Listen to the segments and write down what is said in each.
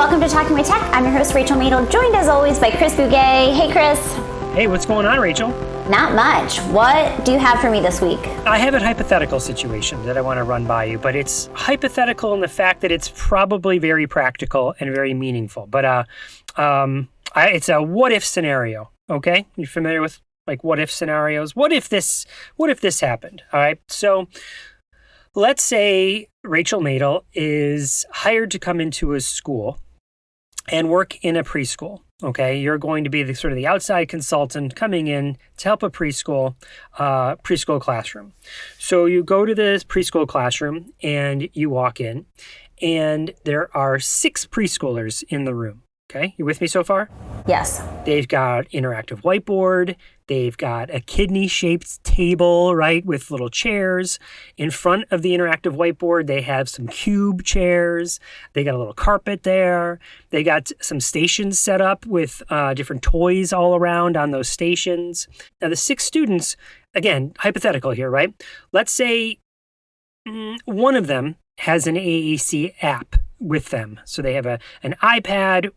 welcome to Talking with Tech. I'm your host, Rachel Madel, joined as always by Chris Bouguet. Hey, Chris. Hey, what's going on, Rachel? Not much. What do you have for me this week? I have a hypothetical situation that I want to run by you, but it's hypothetical in the fact that it's probably very practical and very meaningful. But it's a what-if scenario, okay? You familiar with, like, what-if scenarios? What if this happened, all right? So let's say Rachel Madel is hired to come into a school and work in a preschool. Okay, you're going to be the sort of the outside consultant coming in to help a preschool classroom. So you go to the preschool classroom and you walk in, and there are 6 preschoolers in the room. Okay, you with me so far? Yes. They've got interactive whiteboard. They've got a kidney-shaped table, right, with little chairs. In front of the interactive whiteboard, they have some cube chairs. They got a little carpet there. They got some stations set up with different toys all around on those stations. Now, the 6 students, again, hypothetical here, right? Let's say one of them has an AAC app with them. So they have an iPad.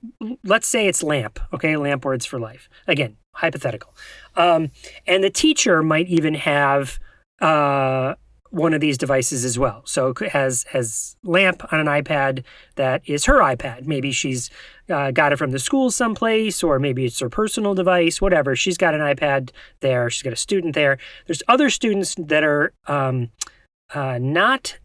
Let's say it's LAMP, okay? LAMP Words for Life. Again, hypothetical. And the teacher might even have one of these devices as well. So it has LAMP on an iPad that is her iPad. Maybe she's got it from the school someplace, or maybe it's her personal device, whatever. She's got an iPad there. She's got a student there. There's other students that are not...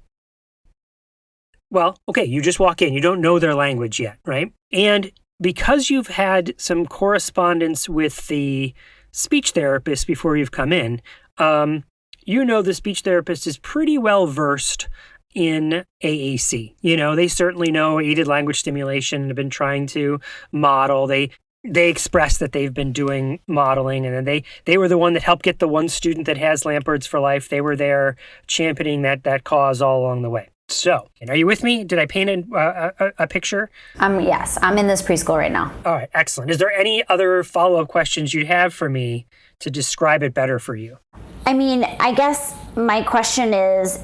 Well, okay, you just walk in. You don't know their language yet, right? And because you've had some correspondence with the speech therapist before you've come in, you know the speech therapist is pretty well versed in AAC. You know, they certainly know aided language stimulation and have been trying to model. They express that they've been doing modeling, and then they were the one that helped get the one student that has LAMP Words for Life. They were there championing that cause all along the way. So, are you with me? Did I paint a picture? Yes, I'm in this preschool right now. All right, excellent. Is there any other follow-up questions you have for me to describe it better for you? I mean, I guess my question is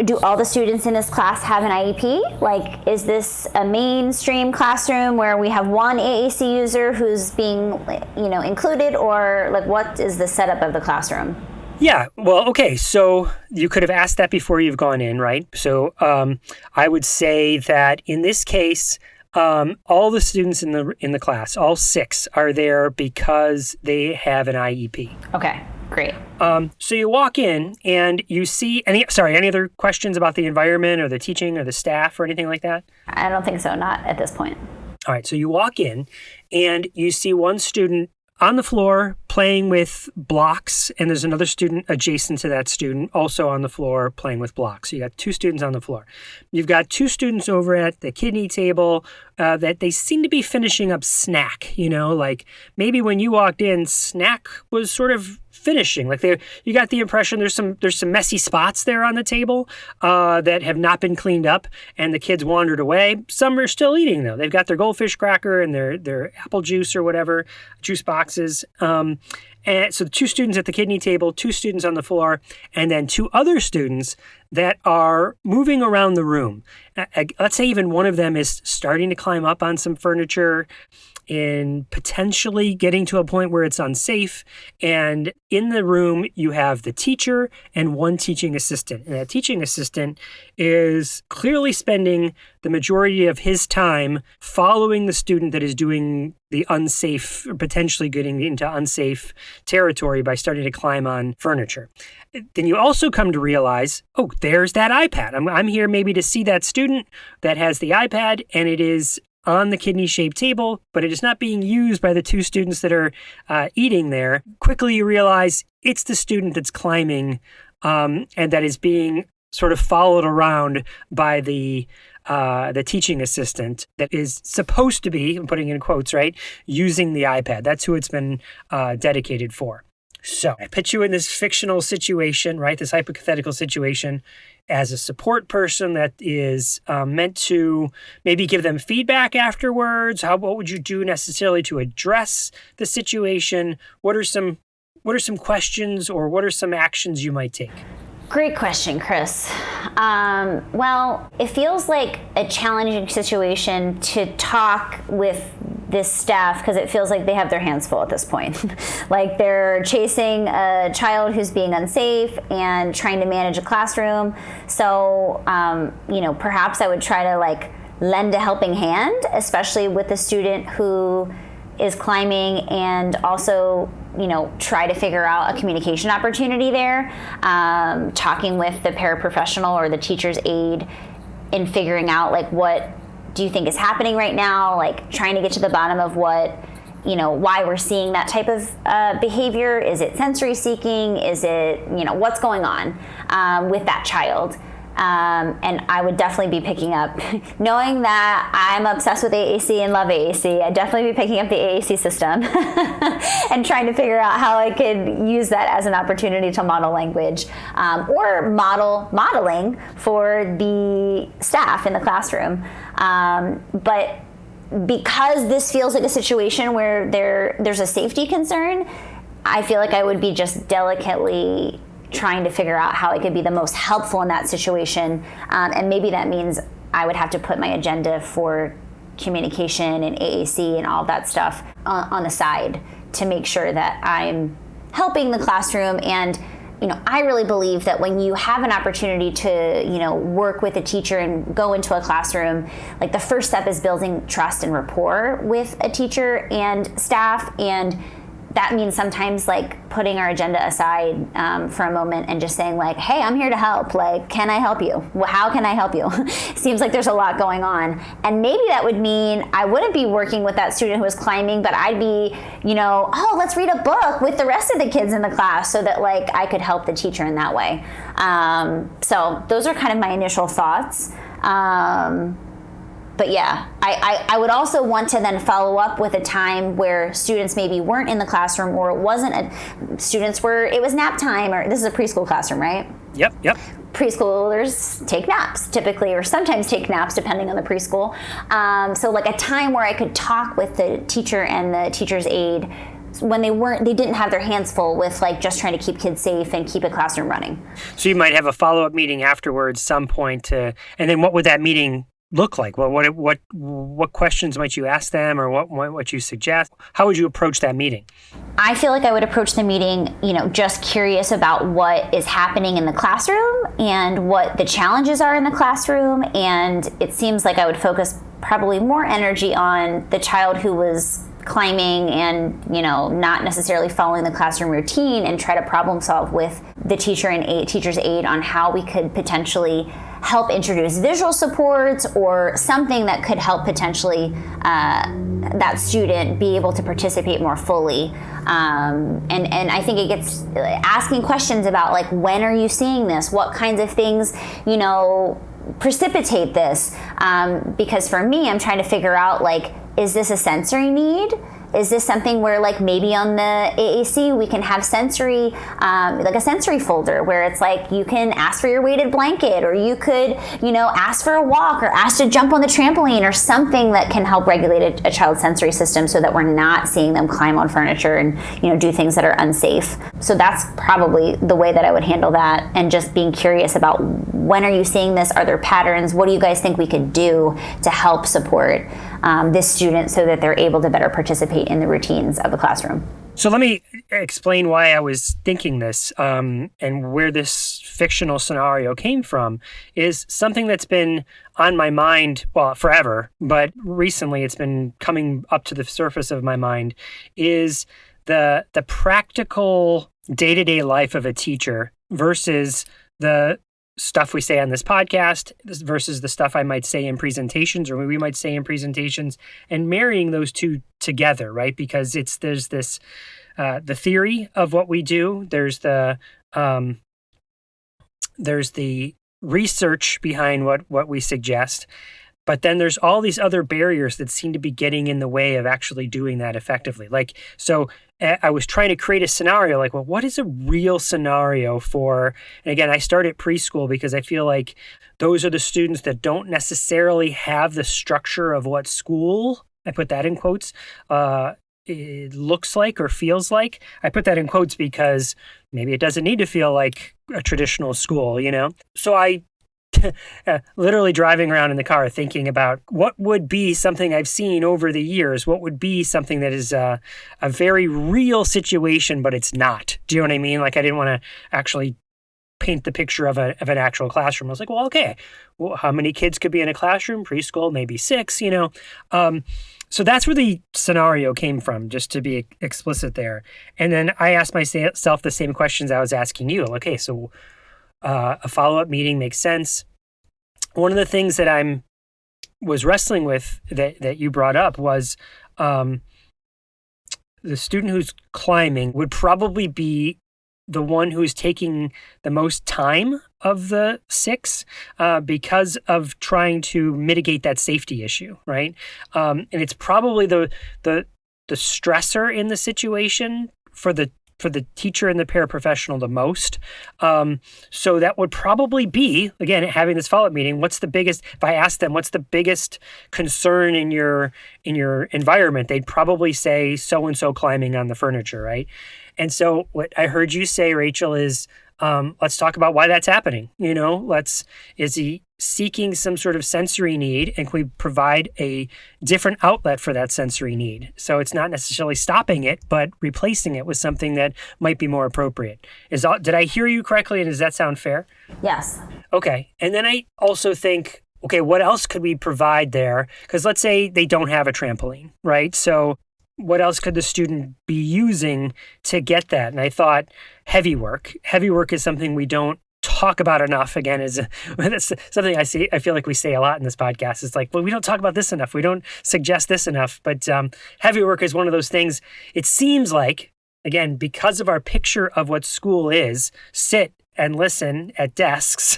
do all the students in this class have an IEP? Like, is this a mainstream classroom where we have one AAC user who's being, included, or like what is the setup of the classroom? Yeah, well, okay, so you could have asked that before you've gone in, right? So I would say that in this case, all the students in the class, all 6, are there because they have an IEP. Okay, great. So you walk in and you see any other questions about the environment or the teaching or the staff or anything like that? I don't think so, not at this point. All right, so you walk in and you see one student on the floor playing with blocks, and there's another student adjacent to that student also on the floor playing with blocks. So you got 2 students on the floor. You've got 2 students over at the kidney table that they seem to be finishing up snack, like maybe when you walked in, snack was sort of finishing. Like you got the impression there's some messy spots there on the table that have not been cleaned up, and the kids wandered away. Some are still eating though. They've got their goldfish cracker and their apple juice or whatever, juice boxes. And so 2 students at the kidney table, 2 students on the floor, and then 2 other students that are moving around the room. Let's say even one of them is starting to climb up on some furniture and potentially getting to a point where it's unsafe. And in the room, you have the teacher and one teaching assistant. And that teaching assistant is clearly spending the majority of his time following the student that is doing the unsafe, or potentially getting into unsafe territory by starting to climb on furniture. Then you also come to realize, oh, there's that iPad. I'm here maybe to see that student that has the iPad, and it is on the kidney-shaped table, but it is not being used by the 2 students that are eating there. Quickly you realize it's the student that's climbing and that is being sort of followed around by the teaching assistant that is supposed to be, I'm putting in quotes, right, using the iPad. That's who it's been dedicated for. So I put you in this fictional situation, right, this hypothetical situation, as a support person that is meant to maybe give them feedback afterwards. What would you do necessarily to address the situation? What are some questions, or what are some actions you might take? Great question, Chris. Well, it feels like a challenging situation to talk with this staff because it feels like they have their hands full at this point. Like they're chasing a child who's being unsafe and trying to manage a classroom. So, perhaps I would try to like lend a helping hand, especially with a student who is climbing, and also try to figure out a communication opportunity there, talking with the paraprofessional or the teacher's aide and figuring out like what do you think is happening right now, like trying to get to the bottom of what why we're seeing that type of behavior. Is it sensory seeking? Is it what's going on with that child? And I would definitely be picking up, knowing that I'm obsessed with AAC and love AAC, I'd definitely be picking up the AAC system and trying to figure out how I could use that as an opportunity to model language, or modeling for the staff in the classroom. But because this feels like a situation where there's a safety concern, I feel like I would be just delicately trying to figure out how I could be the most helpful in that situation. And maybe that means I would have to put my agenda for communication and AAC and all that stuff on the side to make sure that I'm helping the classroom. And I really believe that when you have an opportunity to work with a teacher and go into a classroom, like the first step is building trust and rapport with a teacher and staff. And that means sometimes like putting our agenda aside for a moment and just saying like, hey, I'm here to help. Like, can I help you? Well, how can I help you? Seems like there's a lot going on. And maybe that would mean I wouldn't be working with that student who was climbing, but I'd be, let's read a book with the rest of the kids in the class so that like I could help the teacher in that way. So those are kind of my initial thoughts. But yeah, I would also want to then follow up with a time where students maybe weren't in the classroom, or it wasn't it was nap time, or this is a preschool classroom, right? Yep. Preschoolers take naps typically, or sometimes take naps depending on the preschool. So like a time where I could talk with the teacher and the teacher's aide when they didn't have their hands full with like just trying to keep kids safe and keep a classroom running. So you might have a follow-up meeting afterwards, some point and then what would that meeting look like? Well, what questions might you ask them, or what you suggest? How would you approach that meeting? I feel like I would approach the meeting, just curious about what is happening in the classroom and what the challenges are in the classroom. And it seems like I would focus probably more energy on the child who was climbing and not necessarily following the classroom routine, and try to problem solve with the teacher and teacher's aide on how we could potentially help introduce visual supports or something that could help potentially that student be able to participate more fully. And I think it gets asking questions about like, when are you seeing this? What kinds of things, precipitate this? Because for me, I'm trying to figure out like, is this a sensory need? Is this something where like maybe on the AAC we can have sensory, like a sensory folder where it's like you can ask for your weighted blanket, or you could, ask for a walk, or ask to jump on the trampoline, or something that can help regulate a child's sensory system so that we're not seeing them climb on furniture and, do things that are unsafe. So that's probably the way that I would handle that, and just being curious about when are you seeing this? Are there patterns? What do you guys think we could do to help support this student so that they're able to better participate in the routines of the classroom? So let me explain why I was thinking this, and where this fictional scenario came from is something that's been on my mind, well, forever, but recently it's been coming up to the surface of my mind, is the practical day-to-day life of a teacher versus the stuff we say on this podcast versus the stuff I might say in presentations, or we might say in presentations, and marrying those two together, right? Because there's this the theory of what we do. There's the research behind what we suggest, but then there's all these other barriers that seem to be getting in the way of actually doing that effectively. Like, so I was trying to create a scenario like, well, what is a real scenario for, and again, I start at preschool because I feel like those are the students that don't necessarily have the structure of what school, I put that in quotes, it looks like or feels like. I put that in quotes because maybe it doesn't need to feel like a traditional school, So I literally driving around in the car thinking about what would be something I've seen over the years, what would be something that is a very real situation, but it's not. Do you know what I mean? Like I didn't want to actually paint the picture of an actual classroom. I was like, well, okay, well, how many kids could be in a classroom? Preschool, maybe 6, So that's where the scenario came from, just to be explicit there. And then I asked myself the same questions I was asking you. Okay, so a follow-up meeting makes sense. One of the things that I was wrestling with that you brought up was the student who's climbing would probably be the one who's taking the most time of the 6 because of trying to mitigate that safety issue, right? And it's probably the stressor in the situation for the teacher and the paraprofessional the most. So that would probably be, again, having this follow-up meeting, if I asked them, what's the biggest concern in your environment, they'd probably say so-and-so climbing on the furniture, right? And so what I heard you say, Rachel, is let's talk about why that's happening. Is he seeking some sort of sensory need, and can we provide a different outlet for that sensory need? So it's not necessarily stopping it, but replacing it with something that might be more appropriate. Did I hear you correctly, and does that sound fair? Yes. Okay. And then I also think, okay, what else could we provide there? Because let's say they don't have a trampoline, right? So what else could the student be using to get that? And I thought heavy work. Heavy work is something we don't talk about enough. Again, that's something I feel like we say a lot in this podcast. It's like, well, we don't talk about this enough. We don't suggest this enough. But heavy work is one of those things. It seems like, again, because of our picture of what school is, sit and listen at desks,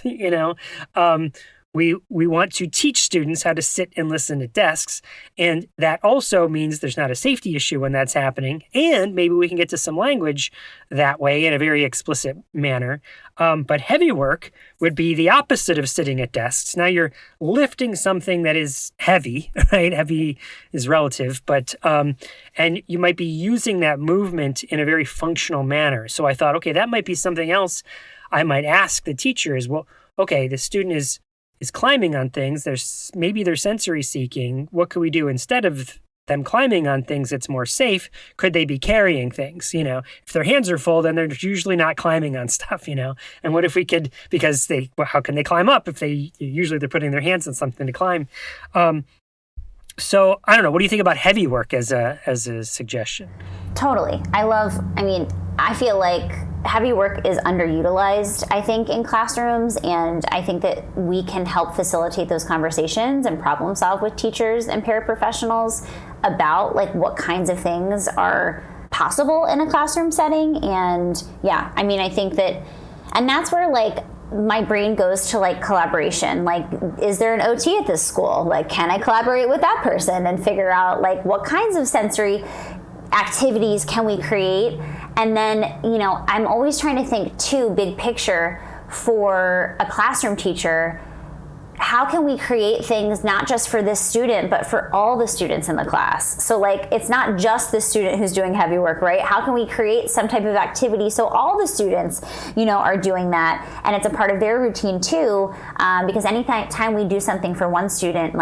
we want to teach students how to sit and listen at desks. And that also means there's not a safety issue when that's happening. And maybe we can get to some language that way in a very explicit manner. But heavy work would be the opposite of sitting at desks. Now you're lifting something that is heavy, right? Heavy is relative, but and you might be using that movement in a very functional manner. So I thought, okay, that might be something else I might ask the teacher is, well, okay, the student is climbing on things. Maybe they're sensory seeking. What could we do instead of them climbing on things that's more safe? Could they be carrying things? If their hands are full, then they're usually not climbing on stuff, And what if we could, how can they climb up if they're putting their hands on something to climb? So I don't know. What do you think about heavy work as a suggestion? Totally. I feel like heavy work is underutilized, I think, in classrooms, and I think that we can help facilitate those conversations and problem solve with teachers and paraprofessionals about what kinds of things are possible in a classroom setting. And yeah, I think that, and that's where my brain goes to collaboration. Is there an OT at this school? Can I collaborate with that person and figure out what kinds of sensory activities can we create? And then, I'm always trying to think too, big picture for a classroom teacher. How can we create things not just for this student, but for all the students in the class? So it's not just the student who's doing heavy work, right? How can we create some type of activity so all the students, are doing that, and it's a part of their routine too? Because anytime we do something for one student,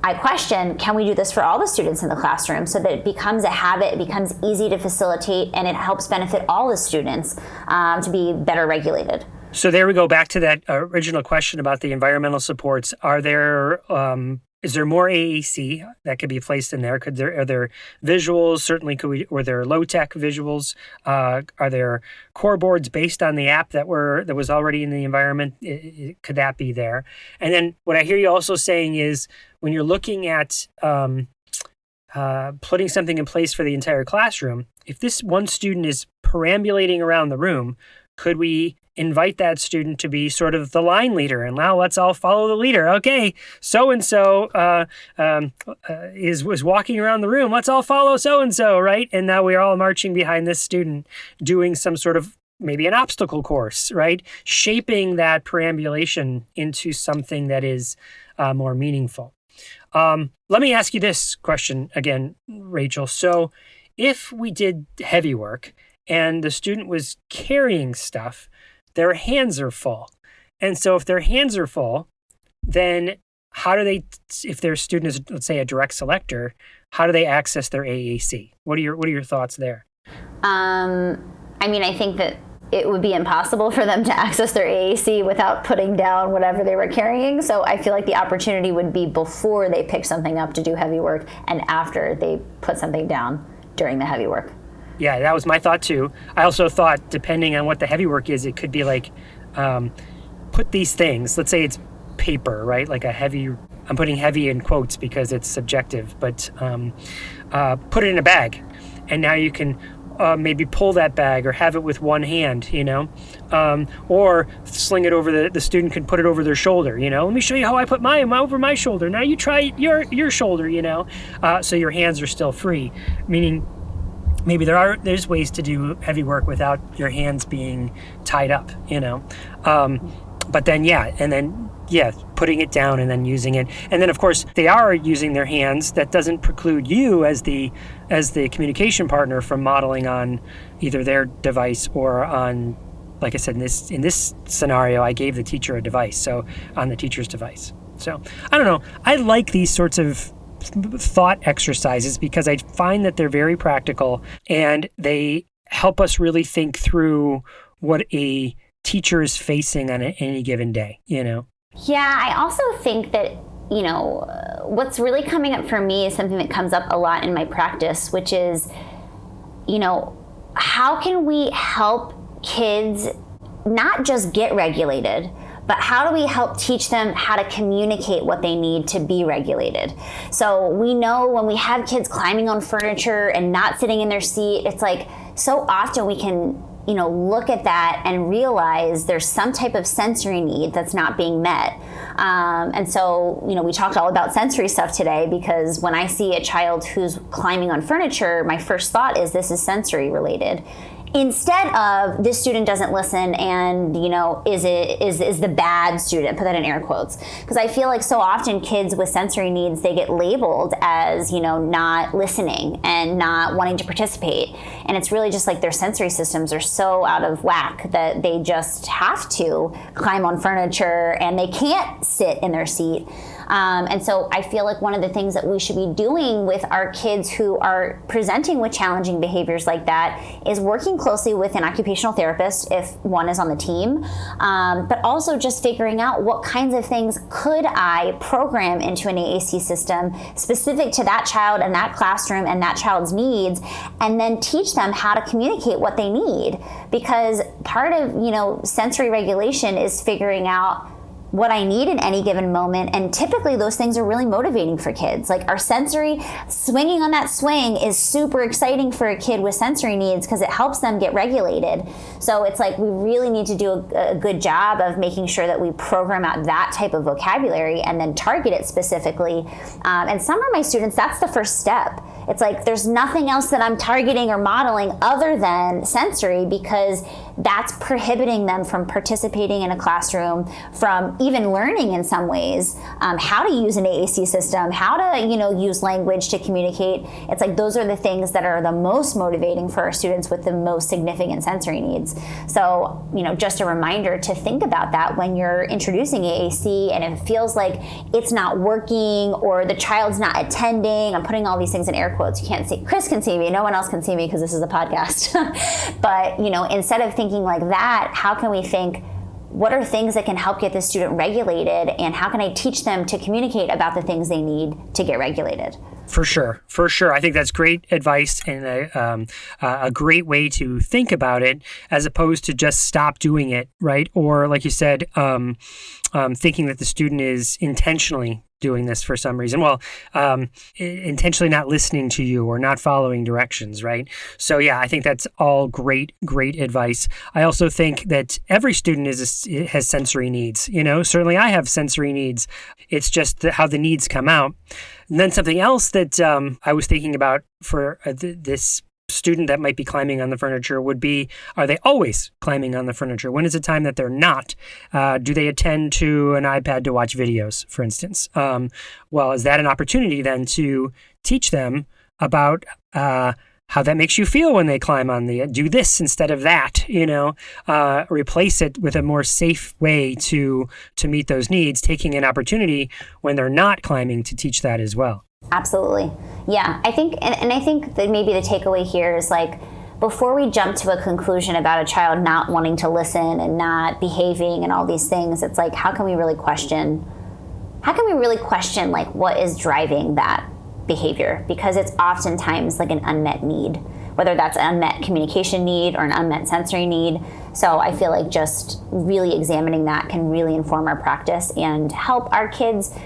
I question, can we do this for all the students in the classroom so that it becomes a habit, it becomes easy to facilitate, and it helps benefit all the students to be better regulated? So there we go back to that original question about the environmental supports. Is there more AAC that could be placed in there? Are there visuals? Certainly, were there low-tech visuals? Are there core boards based on the app that was already in the environment? Could that be there? And then what I hear you also saying is when you're looking at putting something in place for the entire classroom, if this one student is perambulating around the room, could we invite that student to be sort of the line leader, and now let's all follow the leader. Okay, so-and-so was walking around the room. Let's all follow so-and-so, right? And now we're all marching behind this student doing some sort of maybe an obstacle course, right? Shaping that perambulation into something that is more meaningful. Let me ask you this question again, Rachel. So if we did heavy work and the student was carrying stuff, their hands are full. And so if their hands are full, then how do they, if their student is, let's say, a direct selector, how do they access their AAC? What are your thoughts there? I mean, I think that it would be impossible for them to access their AAC without putting down whatever they were carrying. So I feel like the opportunity would be before they pick something up to do heavy work and after they put something down during the heavy work. Yeah, that was my thought too. I also thought, depending on what the heavy work is, it could be like, put these things, let's say it's paper, right? Like a heavy, I'm putting heavy in quotes because it's subjective, but put it in a bag. And now you can maybe pull that bag or have it with one hand, or sling it over the student can put it over their shoulder, Let me show you how I put mine over my shoulder. Now you try your shoulder, so your hands are still free, meaning maybe there's ways to do heavy work without your hands being tied up, but then, putting it down and then using it. And then, of course, they are using their hands. That doesn't preclude you as the communication partner from modeling on either their device or on, like I said, in this scenario, I gave the teacher a device, so on the teacher's device. So I don't know. I like these sorts of thought exercises because I find that they're very practical and they help us really think through what a teacher is facing on any given day, Yeah, I also think that, what's really coming up for me is something that comes up a lot in my practice, which is, how can we help kids not just get regulated, but how do we help teach them how to communicate what they need to be regulated? So we know when we have kids climbing on furniture and not sitting in their seat, it's like so often we can look at that and realize there's some type of sensory need that's not being met. And so, we talked all about sensory stuff today because when I see a child who's climbing on furniture, my first thought is this is sensory related. Instead of this student doesn't listen and, is the bad student, put that in air quotes. Because I feel like so often kids with sensory needs, they get labeled as, not listening and not wanting to participate. And it's really just like their sensory systems are so out of whack that they just have to climb on furniture and they can't sit in their seat. And so I feel like one of the things that we should be doing with our kids who are presenting with challenging behaviors like that is working closely with an occupational therapist if one is on the team, but also just figuring out what kinds of things could I program into an AAC system specific to that child and that classroom and that child's needs, and then teach them how to communicate what they need. Because part of, sensory regulation is figuring out what I need in any given moment. And typically those things are really motivating for kids. Like our sensory, swinging on that swing is super exciting for a kid with sensory needs because it helps them get regulated. So it's like we really need to do a good job of making sure that we program out that type of vocabulary and then target it specifically. And some of my students, that's the first step. It's like there's nothing else that I'm targeting or modeling other than sensory because that's prohibiting them from participating in a classroom, from even learning in some ways how to use an AAC system, how to use language to communicate. It's like those are the things that are the most motivating for our students with the most significant sensory needs. So just a reminder to think about that when you're introducing AAC and it feels like it's not working or the child's not attending. I'm putting all these things in air quotes. You can't see. Chris can see me. No one else can see me because this is a podcast. But instead of thinking like that, how can we think, what are things that can help get the student regulated, and how can I teach them to communicate about the things they need to get regulated? For sure. I think that's great advice and a great way to think about it, as opposed to just stop doing it, right? Or like you said, thinking that the student is intentionally doing this for some reason. Well, intentionally not listening to you or not following directions, right? So yeah, I think that's all great advice. I also think that every student has sensory needs. Certainly I have sensory needs. It's just how the needs come out. And then something else that I was thinking about for this student that might be climbing on the furniture would be, are they always climbing on the furniture? When is the time that they're not? Do they attend to an iPad to watch videos, for instance? Well, is that an opportunity then to teach them about how that makes you feel when they climb on the, do this instead of that, replace it with a more safe way to meet those needs, taking an opportunity when they're not climbing to teach that as well. Absolutely. Yeah, I think, and I think that maybe the takeaway here is like, before we jump to a conclusion about a child not wanting to listen and not behaving and all these things, it's like, how can we really question like what is driving that behavior? Because it's oftentimes like an unmet need, whether that's an unmet communication need or an unmet sensory need. So I feel like just really examining that can really inform our practice and help our kids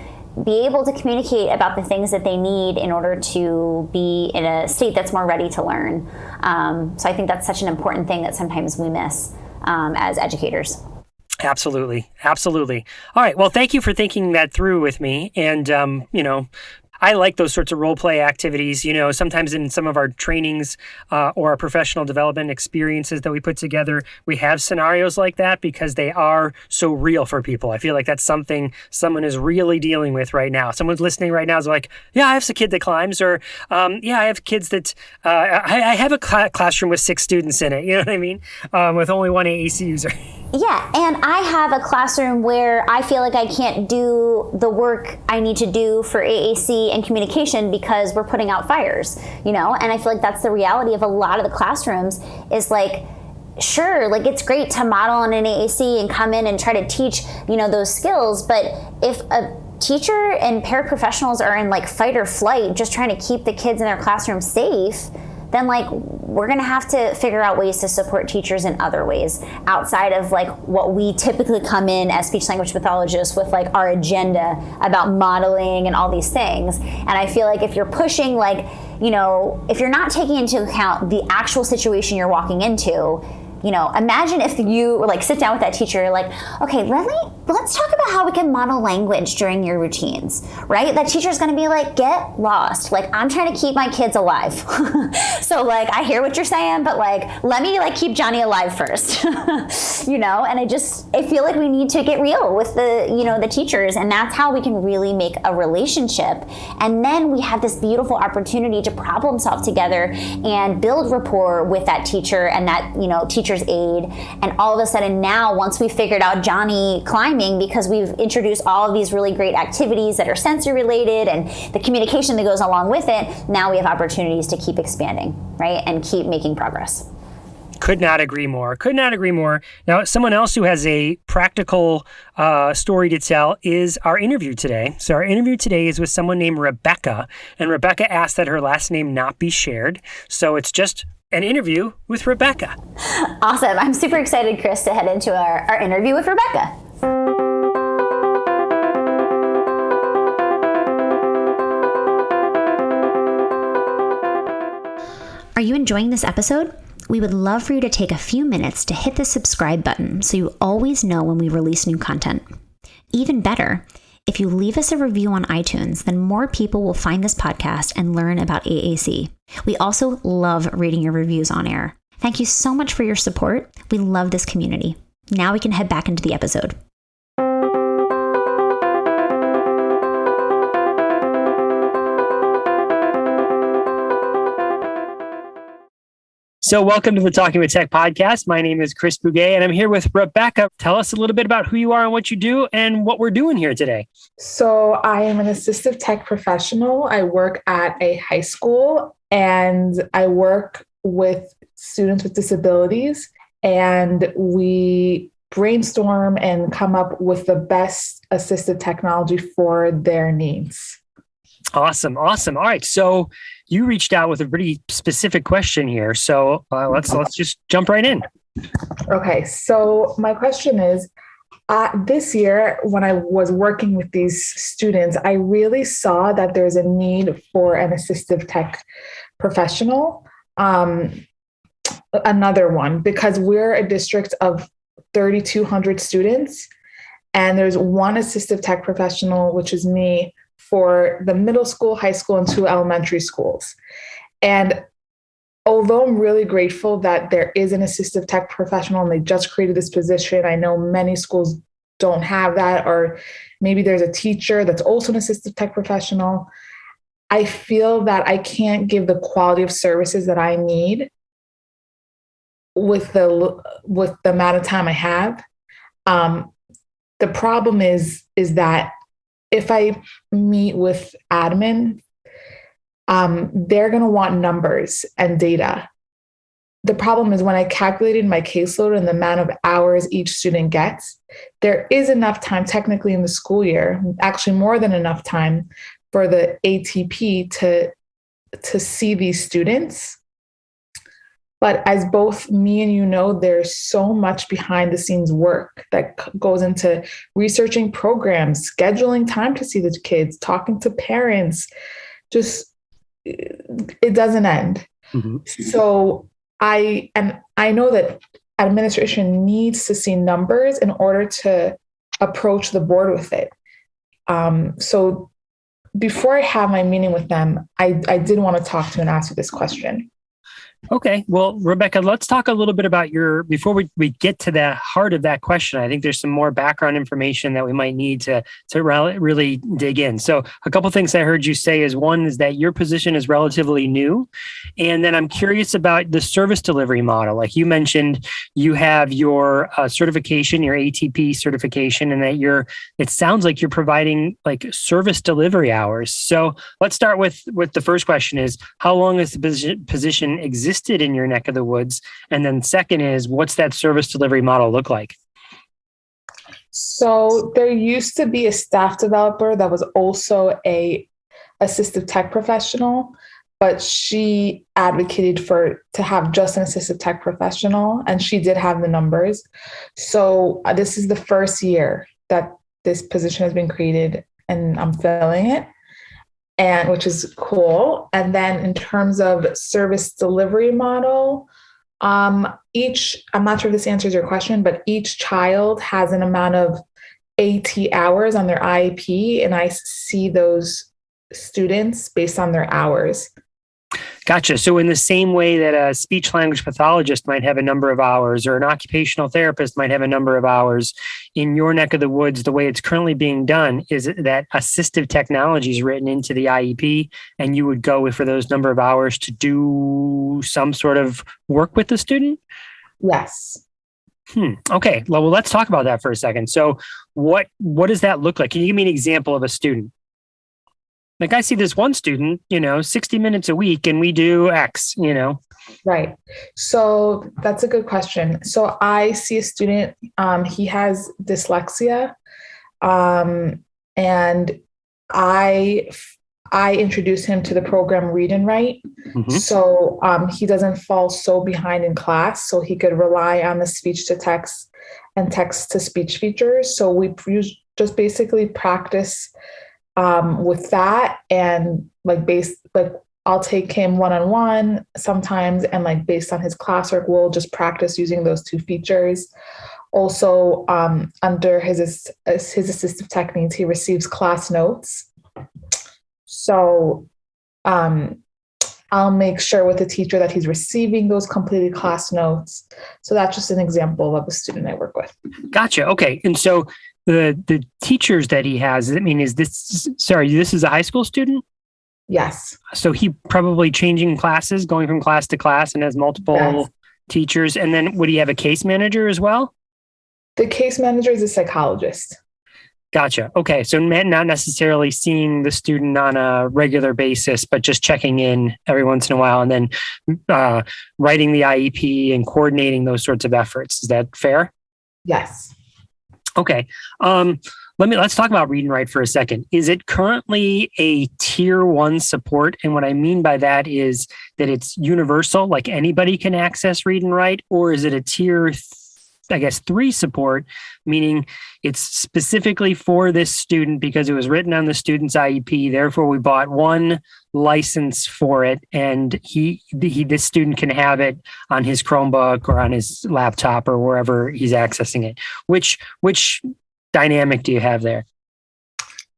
be able to communicate about the things that they need in order to be in a state that's more ready to learn. So I think that's such an important thing that sometimes we miss as educators. Absolutely. Absolutely. All right. Well, thank you for thinking that through with me. And, I like those sorts of role play activities. Sometimes in some of our trainings or our professional development experiences that we put together, we have scenarios like that because they are so real for people. I feel like that's something someone is really dealing with right now. Someone's listening right now is like, yeah, I have a kid that climbs, or yeah, I have kids that I have a classroom with 6 students in it. You know what I mean? With only one AAC user. Yeah, and I have a classroom where I feel like I can't do the work I need to do for AAC and communication because we're putting out fires, and I feel like that's the reality of a lot of the classrooms is like, sure, like it's great to model on an AAC and come in and try to teach, those skills, but if a teacher and paraprofessionals are in like fight or flight, just trying to keep the kids in their classroom safe, then like we're gonna have to figure out ways to support teachers in other ways outside of like what we typically come in as speech language pathologists with like our agenda about modeling and all these things. And I feel like if you're pushing like, if you're not taking into account the actual situation you're walking into, imagine if you like sit down with that teacher, like, okay, let's talk about how we can model language during your routines, right? That teacher's gonna be like, get lost. Like, I'm trying to keep my kids alive. So like, I hear what you're saying, but like, let me like keep Johnny alive first, and I feel like we need to get real with the teachers, and that's how we can really make a relationship. And then we have this beautiful opportunity to problem solve together and build rapport with that teacher and that, teacher's aid. And all of a sudden now, once we figured out Johnny climbing, because we've introduced all of these really great activities that are sensory related and the communication that goes along with it, now we have opportunities to keep expanding, right? And keep making progress. Could not agree more. Now, someone else who has a practical story to tell is our interview today. So our interview today is with someone named Rebecca, and Rebecca asked that her last name not be shared. So it's just an interview with Rebecca. Awesome. I'm super excited, Chris, to head into our interview with Rebecca. Are you enjoying this episode? We would love for you to take a few minutes to hit the subscribe button so you always know when we release new content. Even better, if you leave us a review on iTunes, then more people will find this podcast and learn about AAC. We also love reading your reviews on air. Thank you so much for your support. We love this community. Now we can head back into the episode. So welcome to the Talking with Tech podcast. My name is Chris Bouguet, and I'm here with Rebecca. Tell us a little bit about who you are and what you do and what we're doing here today. So I am an assistive tech professional. I work at a high school, and I work with students with disabilities, and we brainstorm and come up with the best assistive technology for their needs. Awesome. All right. So you reached out with a pretty specific question here. So let's just jump right in. Okay. So my question is, this year, when I was working with these students, I really saw that there's a need for an assistive tech professional. Another one, because we're a district of 3,200 students, and there's one assistive tech professional, which is me, for the middle school, high school, and 2 elementary schools. And although I'm really grateful that there is an assistive tech professional and they just created this position, I know many schools don't have that, or maybe there's a teacher that's also an assistive tech professional. I feel that I can't give the quality of services that I need with the amount of time I have. The problem is that if I meet with admin, they're going to want numbers and data. The problem is when I calculated my caseload and the amount of hours each student gets, there is enough time technically in the school year, actually more than enough time for the ATP to see these students. But as both me and you know, there's so much behind the scenes work that goes into researching programs, scheduling time to see the kids, talking to parents. Just, it doesn't end. Mm-hmm. So I know that administration needs to see numbers in order to approach the board with it. So before I have my meeting with them, I did want to talk to and ask you this question. Okay. Well, Rebecca, let's talk a little bit about before we get to the heart of that question. I think there's some more background information that we might need to really dig in. So a couple of things I heard you say is one is that your position is relatively new. And then I'm curious about the service delivery model. Like you mentioned, you have your certification, your ATP certification, and that it sounds like you're providing like service delivery hours. So let's start with the first question is, how long has the position existed in your neck of the woods? And then second is, what's that service delivery model look like? So there used to be a staff developer that was also a assistive tech professional, but she advocated to have just an assistive tech professional, and she did have the numbers. So this is the first year that this position has been created, and I'm filling it. And which is cool. And then in terms of service delivery model, I'm not sure if this answers your question, but each child has an amount of AT hours on their IEP, and I see those students based on their hours. Gotcha. So in the same way that a speech language pathologist might have a number of hours, or an occupational therapist might have a number of hours, in your neck of the woods, the way it's currently being done is that assistive technology is written into the IEP, and you would go for those number of hours to do some sort of work with the student? Yes. Okay. Well, let's talk about that for a second. So what does that look like? Can you give me an example of a student? Like I see this one student, 60 minutes a week and we do X, Right. So that's a good question. So I see a student, he has dyslexia, and I introduce him to the program Read and Write. Mm-hmm. So he doesn't fall so behind in class, so he could rely on the speech to text and text to speech features. So we just basically practice with that, and I'll take him one-on-one sometimes, and based on his classwork, we'll just practice using those two features. Also, under his assistive techniques, he receives class notes. So I'll make sure with the teacher that he's receiving those completed class notes. So that's just an example of a student I work with. Gotcha. Okay. And so the teachers that he has, this is a high school student? Yes. So he probably changing classes, going from class to class, and has multiple teachers. And then would he have a case manager as well? The case manager is a psychologist. Gotcha. Okay. So not necessarily seeing the student on a regular basis, but just checking in every once in a while, and then writing the IEP and coordinating those sorts of efforts. Is that fair? Yes. Okay. Let's talk about Read and Write for a second. Is it currently a tier 1 support? And what I mean by that is that it's universal, like anybody can access Read and Write, or is it a tier 3 support, meaning it's specifically for this student because it was written on the student's IEP. Therefore, we bought one license for it, and this student can have it on his Chromebook or on his laptop or wherever he's accessing it. Which dynamic do you have there?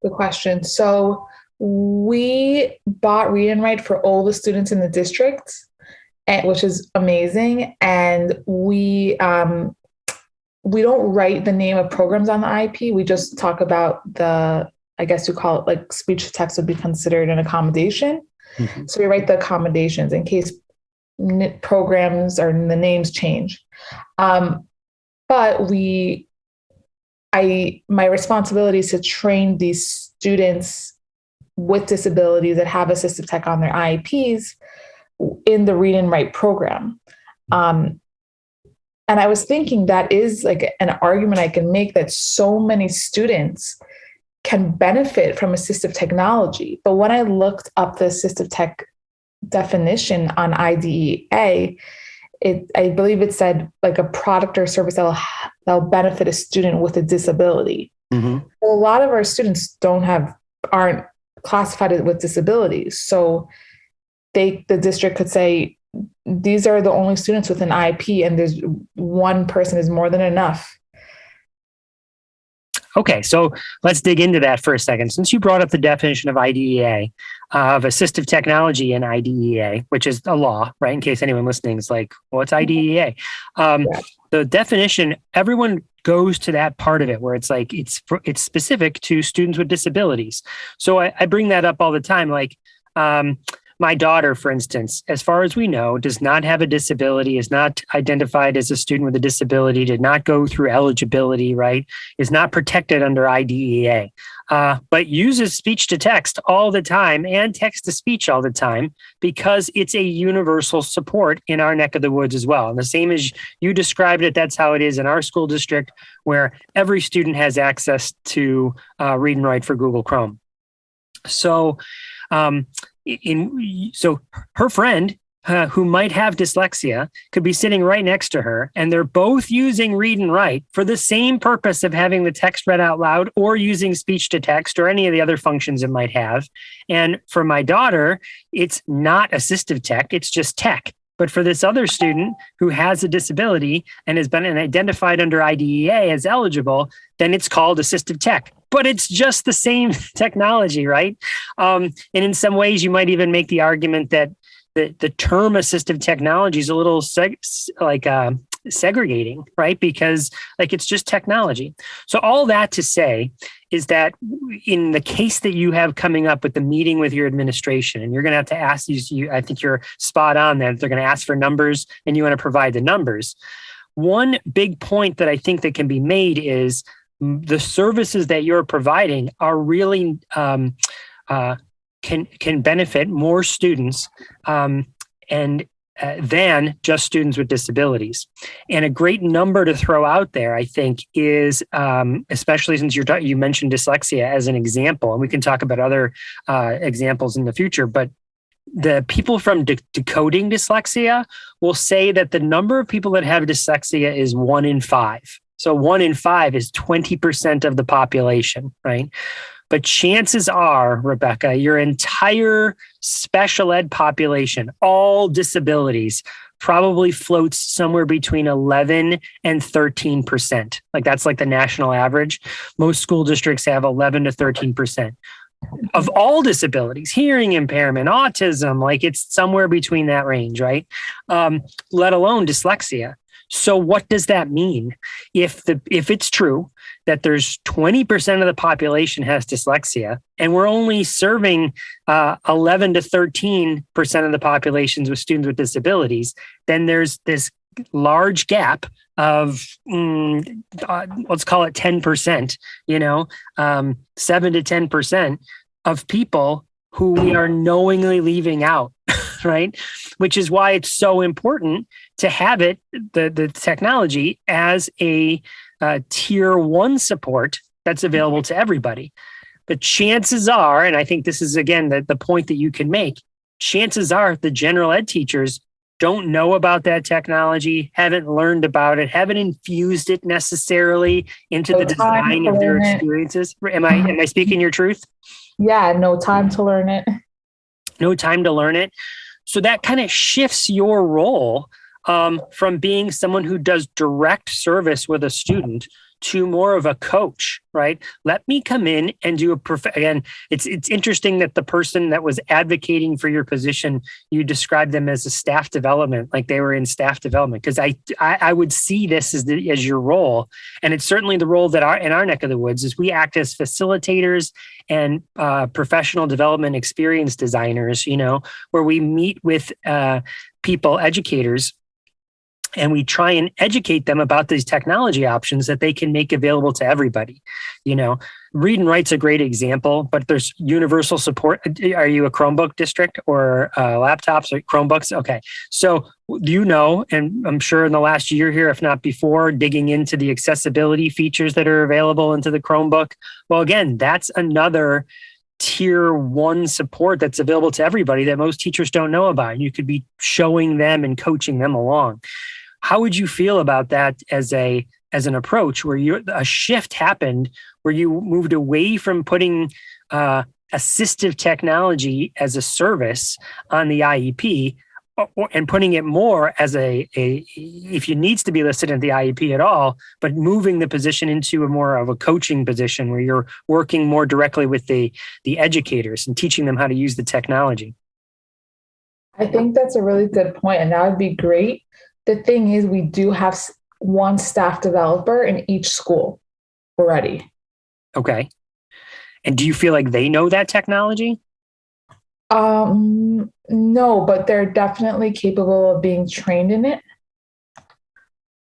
Good question. So we bought Read and Write for all the students in the district, which is amazing, and we don't write the name of programs on the IEP. We just talk about the I guess you call it like speech to text would be considered an accommodation. Mm-hmm. So we write the accommodations in case programs or the names change. But my responsibility is to train these students with disabilities that have assistive tech on their IEPs in the read and write program. And I was thinking that is like an argument I can make, that so many students can benefit from assistive technology. But when I looked up the assistive tech definition on IDEA, I believe it said like a product or service that'll benefit a student with a disability. Mm-hmm. Well, a lot of our students aren't classified with disabilities. So the district could say, these are the only students with an IEP, and there's one person is more than enough. Okay, so let's dig into that for a second. Since you brought up the definition of IDEA, of assistive technology in IDEA, which is a law, right? In case anyone listening is like, what's IDEA? The definition, everyone goes to that part of it where it's like, it's specific to students with disabilities. So I bring that up all the time. Like, my daughter, for instance, as far as we know, does not have a disability, is not identified as a student with a disability, did not go through eligibility, right? Is not protected under IDEA, but uses speech to text all the time and text to speech all the time because it's a universal support in our neck of the woods as well. And the same as you described it, that's how it is in our school district, where every student has access to read and write for Google Chrome. So, so her friend who might have dyslexia could be sitting right next to her, and they're both using read and write for the same purpose of having the text read out loud or using speech to text or any of the other functions it might have. And for my daughter, it's not assistive tech, it's just tech. But for this other student who has a disability and has been identified under IDEA as eligible, then it's called assistive tech. But it's just the same technology, right? And in some ways, you might even make the argument that the term assistive technology is a little segregating, right? Because like it's just technology. So all that to say is that in the case that you have coming up with the meeting with your administration, and you're going to have to ask you, I think you're spot on that they're going to ask for numbers and you want to provide the numbers. One big point that I think that can be made is the services that you're providing are really can benefit more students than just students with disabilities. And a great number to throw out there, I think, is especially since you mentioned dyslexia as an example, and we can talk about other examples in the future, but the people from decoding dyslexia will say that the number of people that have dyslexia is 1 in 5. So 1 in 5 is 20% of the population, right? But chances are, Rebecca, your entire special ed population, all disabilities, probably floats somewhere between 11 and 13%. Like that's like the national average. Most school districts have 11 to 13% of all disabilities, hearing impairment, autism, like it's somewhere between that range, right? Let alone dyslexia. So what does that mean? If it's true that there's 20% of the population has dyslexia, and we're only serving 11 to 13% of the populations with students with disabilities, then there's this large gap of let's call it 10%, 7 to 10% of people who we are knowingly leaving out, right? Which is why it's so important to have it, the technology, as a tier 1 support that's available to everybody. But chances are, and I think this is, again, the point that you can make, chances are the general ed teachers don't know about that technology, haven't learned about it, haven't infused it necessarily into the design of their experiences. Am I speaking your truth? Yeah, no time to learn it. No time to learn it. So that kind of shifts your role from being someone who does direct service with a student to more of a coach, right? Let me come in and do again, it's interesting that the person that was advocating for your position, you described them as a staff development, like they were in staff development, because I would see this as your role. And it's certainly the role that in our neck of the woods is we act as facilitators and professional development experience designers, where we meet with people, educators, and we try and educate them about these technology options that they can make available to everybody. Read and Write's a great example, but there's universal support. Are you a Chromebook district or laptops or Chromebooks? Okay. So and I'm sure in the last year here, if not before, digging into the accessibility features that are available into the Chromebook. Well, again, that's another tier 1 support that's available to everybody that most teachers don't know about. You could be showing them and coaching them along. How would you feel about that as an approach where a shift happened where you moved away from putting assistive technology as a service on the IEP and putting it more as if it needs to be listed in the IEP at all, but moving the position into a more of a coaching position where you're working more directly with the educators and teaching them how to use the technology? I think that's a really good point, and that would be great. The thing is, we do have one staff developer in each school already. Okay. And do you feel like they know that technology? No, but they're definitely capable of being trained in it.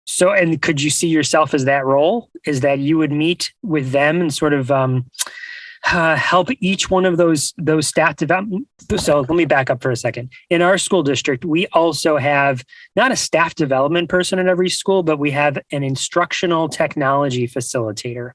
So, and could you see yourself as that role? Is that you would meet with them and sort of help each one of those staff development? So let me back up for a second. In our school district, we also have not a staff development person in every school, but we have an instructional technology facilitator.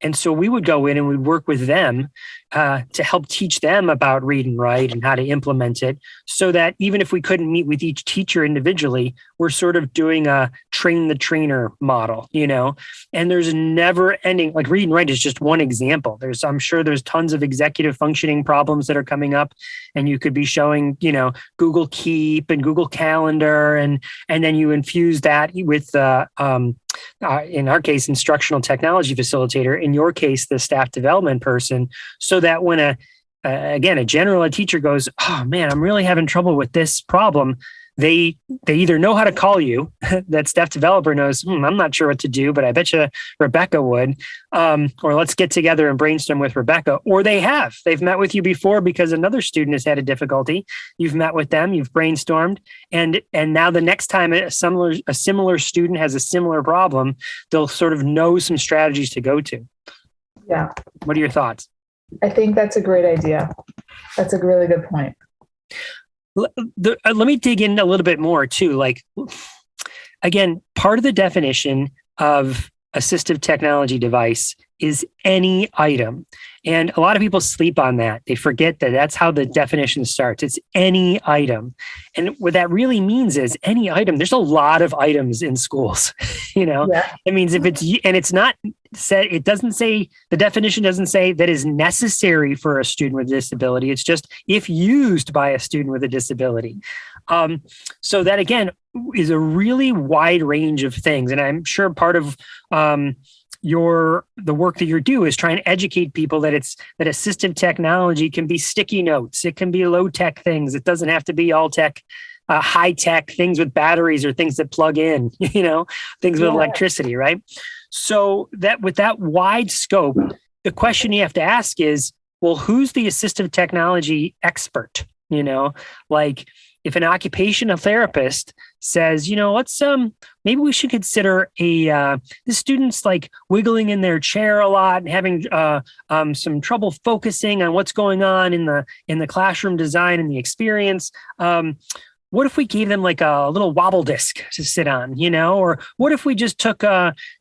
And so we would go in and we'd work with them to help teach them about Read and Write and how to implement it, so that even if we couldn't meet with each teacher individually, we're sort of doing a train the trainer model, and there's never ending, like Read and Write is just one example. I'm sure there's tons of executive functioning problems that are coming up, and you could be showing, Google Keep and Google Calendar, and then you infuse that with in our case, instructional technology facilitator, in your case, the staff development person, so that when a general ed teacher goes, oh man, I'm really having trouble with this problem, they either know how to call you, that staff developer knows, I'm not sure what to do, but I bet you Rebecca would, or let's get together and brainstorm with Rebecca, or they've met with you before because another student has had a difficulty. You've met with them, you've brainstormed, and now the next time a similar student has a similar problem, they'll sort of know some strategies to go to. Yeah. What are your thoughts? I think that's a great idea. That's a really good point. Let me dig in a little bit more too. Like, again, part of the definition of assistive technology device is any item. And a lot of people sleep on that. They forget that that's how the definition starts. It's any item. And what that really means is any item. There's a lot of items in schools, Yeah. It means if it's not said, it doesn't say, the definition doesn't say that is necessary for a student with a disability. It's just if used by a student with a disability. So that, again, is a really wide range of things. And I'm sure part of the work that you do is trying to educate people that assistive technology can be sticky notes. It can be low tech things. It doesn't have to be all tech, high tech things with batteries or things that plug in, things with electricity, right? So that with that wide scope, the question you have to ask is, well, who's the assistive technology expert? Like if an occupational therapist says, let's maybe we should consider the students like wiggling in their chair a lot and having some trouble focusing on what's going on in the classroom design and the experience. What if we gave them like a little wobble disc to sit on, or what if we just took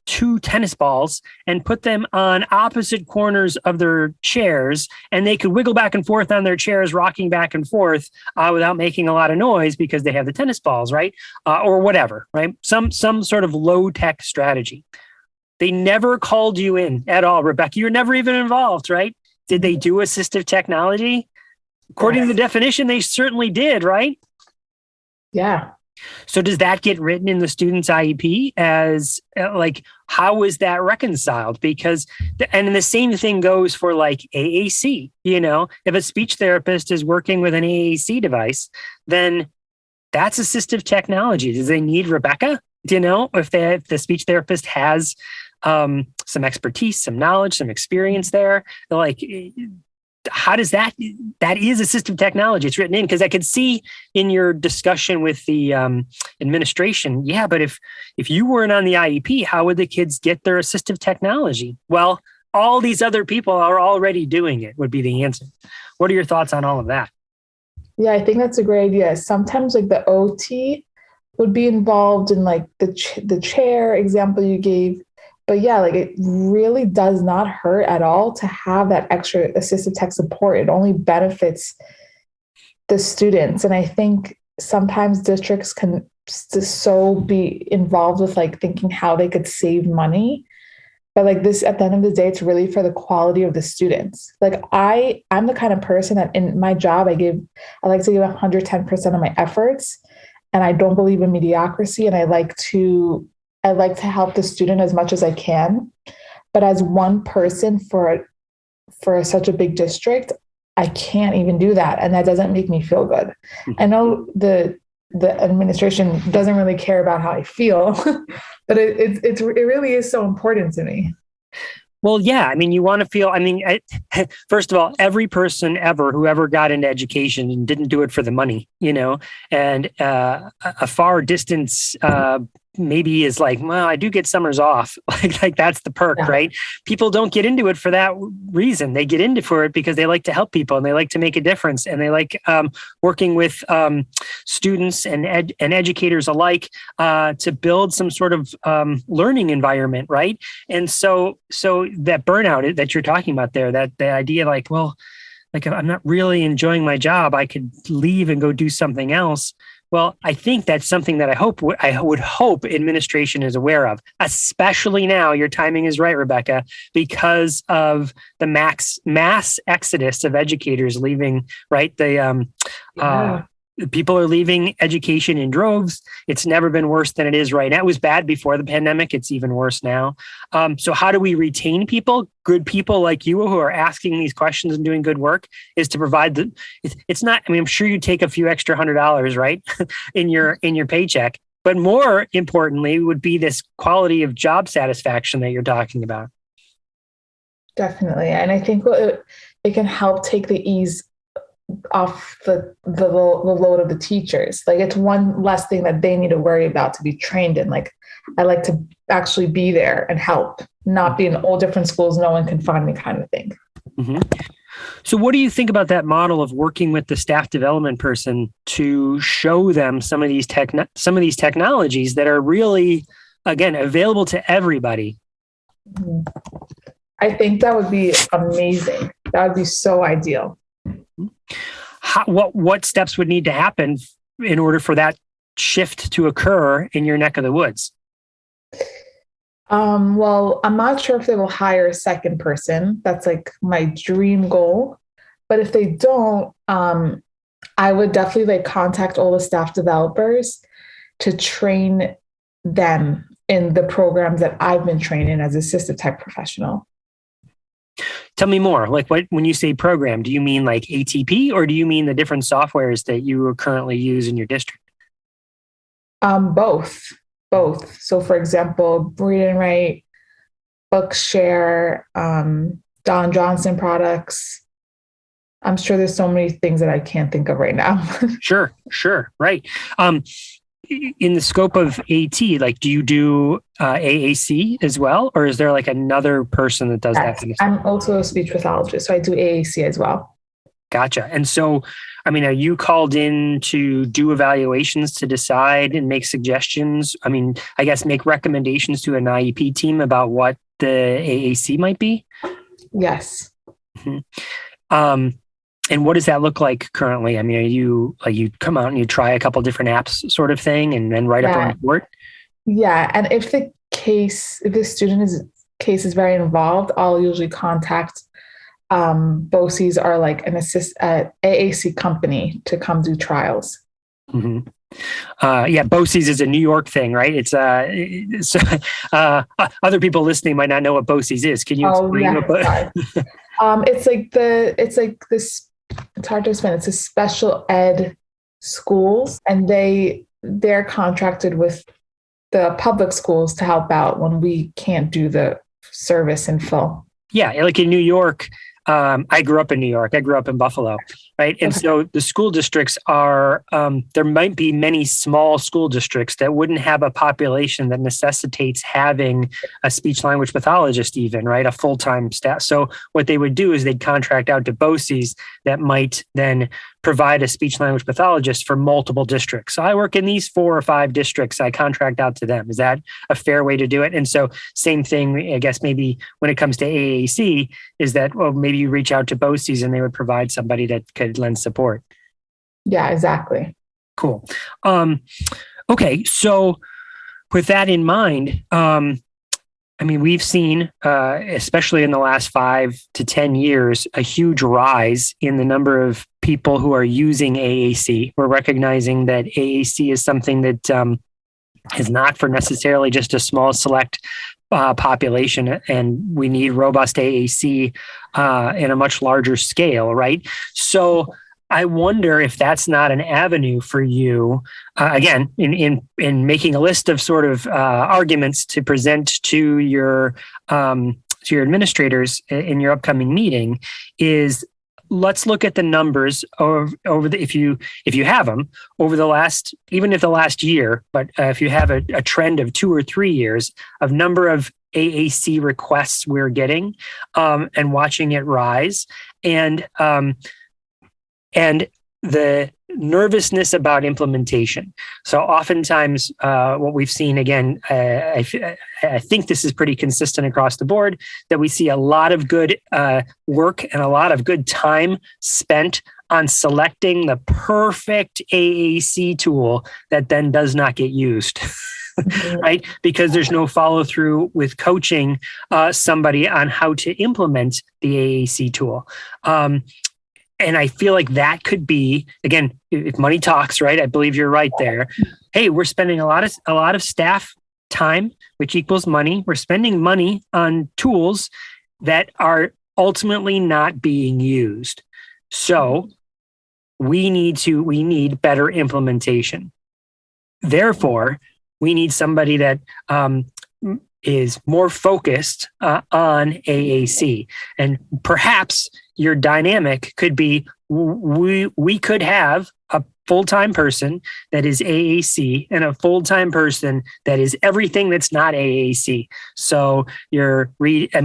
2 tennis balls and put them on opposite corners of their chairs and they could wiggle back and forth on their chairs, rocking back and forth without making a lot of noise because they have the tennis balls, right? Or whatever, right? Some sort of low tech strategy. They never called you in at all, Rebecca. You're never even involved, right? Did they do assistive technology? According to the definition, they certainly did, right? Yeah. So does that get written in the student's IEP as like, how is that reconciled? Because, and the same thing goes for like AAC, if a speech therapist is working with an AAC device, then that's assistive technology. Do they need Rebecca? If the speech therapist has some expertise, some knowledge, some experience there, like, how does that is assistive technology? It's written in, because I could see in your discussion with the administration, yeah, but if you weren't on the IEP, how would the kids get their assistive technology? Well, all these other people are already doing it, would be the answer. What are your thoughts on all of that? Yeah, I think that's a great idea. Sometimes like the OT would be involved in like the chair example you gave. But yeah, like it really does not hurt at all to have that extra assistive tech support. It only benefits the students. And I think sometimes districts can so be involved with like thinking how they could save money. But like this, at the end of the day, it's really for the quality of the students. Like I'm the kind of person that in my job, I like to give 110% of my efforts. And I don't believe in mediocrity. And I like to help the student as much as I can. But as one person for such a big district, I can't even do that. And that doesn't make me feel good. I know the administration doesn't really care about how I feel, but it really is so important to me. Well, yeah. I mean, you want to feel, first of all, every person who ever got into education and didn't do it for the money, and a far distance maybe is like, well, I do get summers off. like that's the perk, yeah. Right? People don't get into it for that reason. They get into it because they like to help people and they like to make a difference, and they like working with students and educators alike to build some sort of learning environment, right? And so that burnout that you're talking about there, that the idea like, well, like I'm not really enjoying my job, I could leave and go do something else. Well, I think that's something that I would hope administration is aware of, especially now. Your timing is right, Rebecca, because of the mass exodus of educators leaving, right? People are leaving education in droves. It's never been worse than it is right now. It was bad before the pandemic. It's even worse now. So how do we retain people, good people like you who are asking these questions and doing good work, is to provide it's not, I'm sure you take a few extra $100, right? in your paycheck, but more importantly would be this quality of job satisfaction that you're talking about. Definitely. And I think it can help take the ease off the load of the teachers. Like it's one less thing that they need to worry about to be trained in. Like I like to actually be there and help, not be in all different schools, no one can find me kind of thing. Mm-hmm. So what do you think about that model of working with the staff development person to show them some of these technologies that are really, again, available to everybody? Mm-hmm. I think that would be amazing. That would be so ideal. What steps would need to happen in order for that shift to occur in your neck of the woods? Well, I'm not sure if they will hire a second person. That's like my dream goal. But if they don't, I would definitely contact all the staff developers to train them in the programs that I've been trained in as assistive tech professional. Tell me more. Like when you say program, do you mean like ATP, or do you mean the different softwares that you currently use in your district? Both. So for example, Read and Write, Bookshare, Don Johnson products. I'm sure there's so many things that I can't think of right now. Sure. Right. In the scope of AT, like, do you do AAC as well? Or is there like another person that does that? I'm also a speech pathologist, so I do AAC as well. Gotcha. And so, are you called in to do evaluations to decide and make suggestions? I guess make recommendations to an IEP team about what the AAC might be? Yes. Mm-hmm. And what does that look like currently? Are you you come out and you try a couple different apps sort of thing and then write up a report? Yeah. And if the student's case is very involved, I'll usually contact BOCES are like an AAC company to come do trials. Mm-hmm. Yeah, BOCES is a New York thing, right? Other people listening might not know what BOCES is. Can you Oh explain yeah, what? sorry. It's like this. It's hard to explain. It's a special ed schools, and they're contracted with the public schools to help out when we can't do the service in full. Yeah, like in New York, I grew up in New York. I grew up in Buffalo, right? And Okay. so the school districts are, there might be many small school districts that wouldn't have a population that necessitates having a speech language pathologist even, right? A full-time staff. So what they would do is they'd contract out to BOCES that might then provide a speech language pathologist for multiple districts. So I work in these 4 or 5 districts. I contract out to them. Is that a fair way to do it? And so same thing, I guess, maybe when it comes to AAC, is that, well, maybe you reach out to BOCES and they would provide somebody that could lend support. Yeah, exactly. Cool. Okay. So with that in mind, I mean, we've seen, especially in the last 5 to 10 years, a huge rise in the number of people who are using AAC. We're recognizing that AAC is something that is not for necessarily just a small select population, and we need robust AAC in a much larger scale, right? So I wonder if that's not an avenue for you, again, in making a list of sort of arguments to present to your administrators in your upcoming meeting. Is let's look at the numbers over the, if you have them over the last, even if the last year, but if you have a trend of 2 or 3 years of number of AAC requests we're getting, and watching it rise, and the nervousness about implementation. So oftentimes what we've seen, again, I think this is pretty consistent across the board, that we see a lot of good work and a lot of good time spent on selecting the perfect AAC tool that then does not get used. Right? Because there's no follow through with coaching somebody on how to implement the AAC tool. And I feel like that could be, again, if money talks, right? I believe you're right there. Hey, we're spending a lot of staff time, which equals money. We're spending money on tools that are ultimately not being used. So we need better implementation. Therefore, we need somebody that is more focused on AAC. And perhaps your dynamic could be, we could have a full-time person that is AAC and a full-time person that is everything that's not AAC. So reading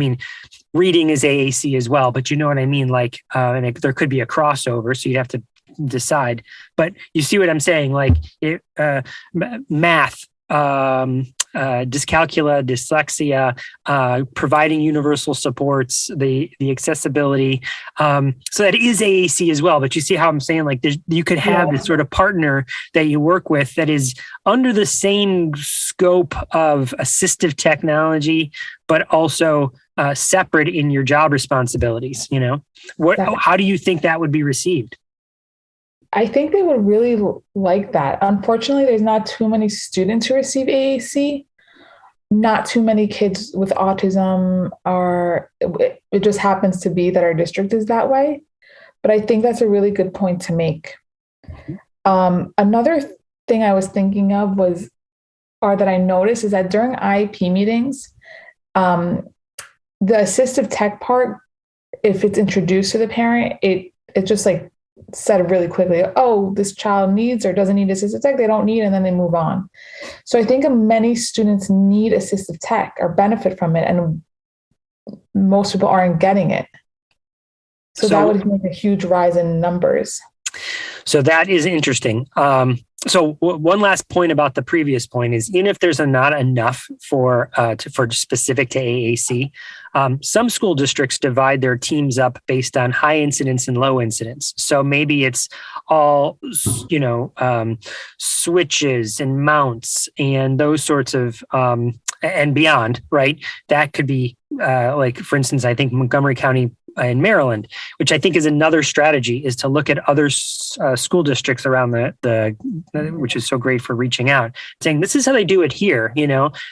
is AAC as well, but you know what I mean? Like, there could be a crossover, so you'd have to decide. But you see what I'm saying? Like math, dyscalculia, dyslexia, providing universal supports, the accessibility. So that is AAC as well. But you see how I'm saying, like, you could have this sort of partner that you work with that is under the same scope of assistive technology, but also separate in your job responsibilities. You know, how do you think that would be received? I think they would really like that. Unfortunately, there's not too many students who receive AAC. Not too many kids with autism it just happens to be that our district is that way. But I think that's a really good point to make. Another thing I was thinking of that I noticed is that during IEP meetings, the assistive tech part, if it's introduced to the parent, it just like said really quickly, oh, this child needs or doesn't need assistive tech, they don't need, and then they move on. So I think many students need assistive tech or benefit from it, and most people aren't getting it. So that would make a huge rise in numbers. So that is interesting. So one last point about the previous point is, even if there's not enough for specific to AAC, some school districts divide their teams up based on high incidence and low incidence. So maybe it's all, switches and mounts and those sorts of, and beyond, right? That could be like, for instance, I think Montgomery County in Maryland, which I think is another strategy, is to look at other school districts around which is so great for reaching out, saying this is how they do it here.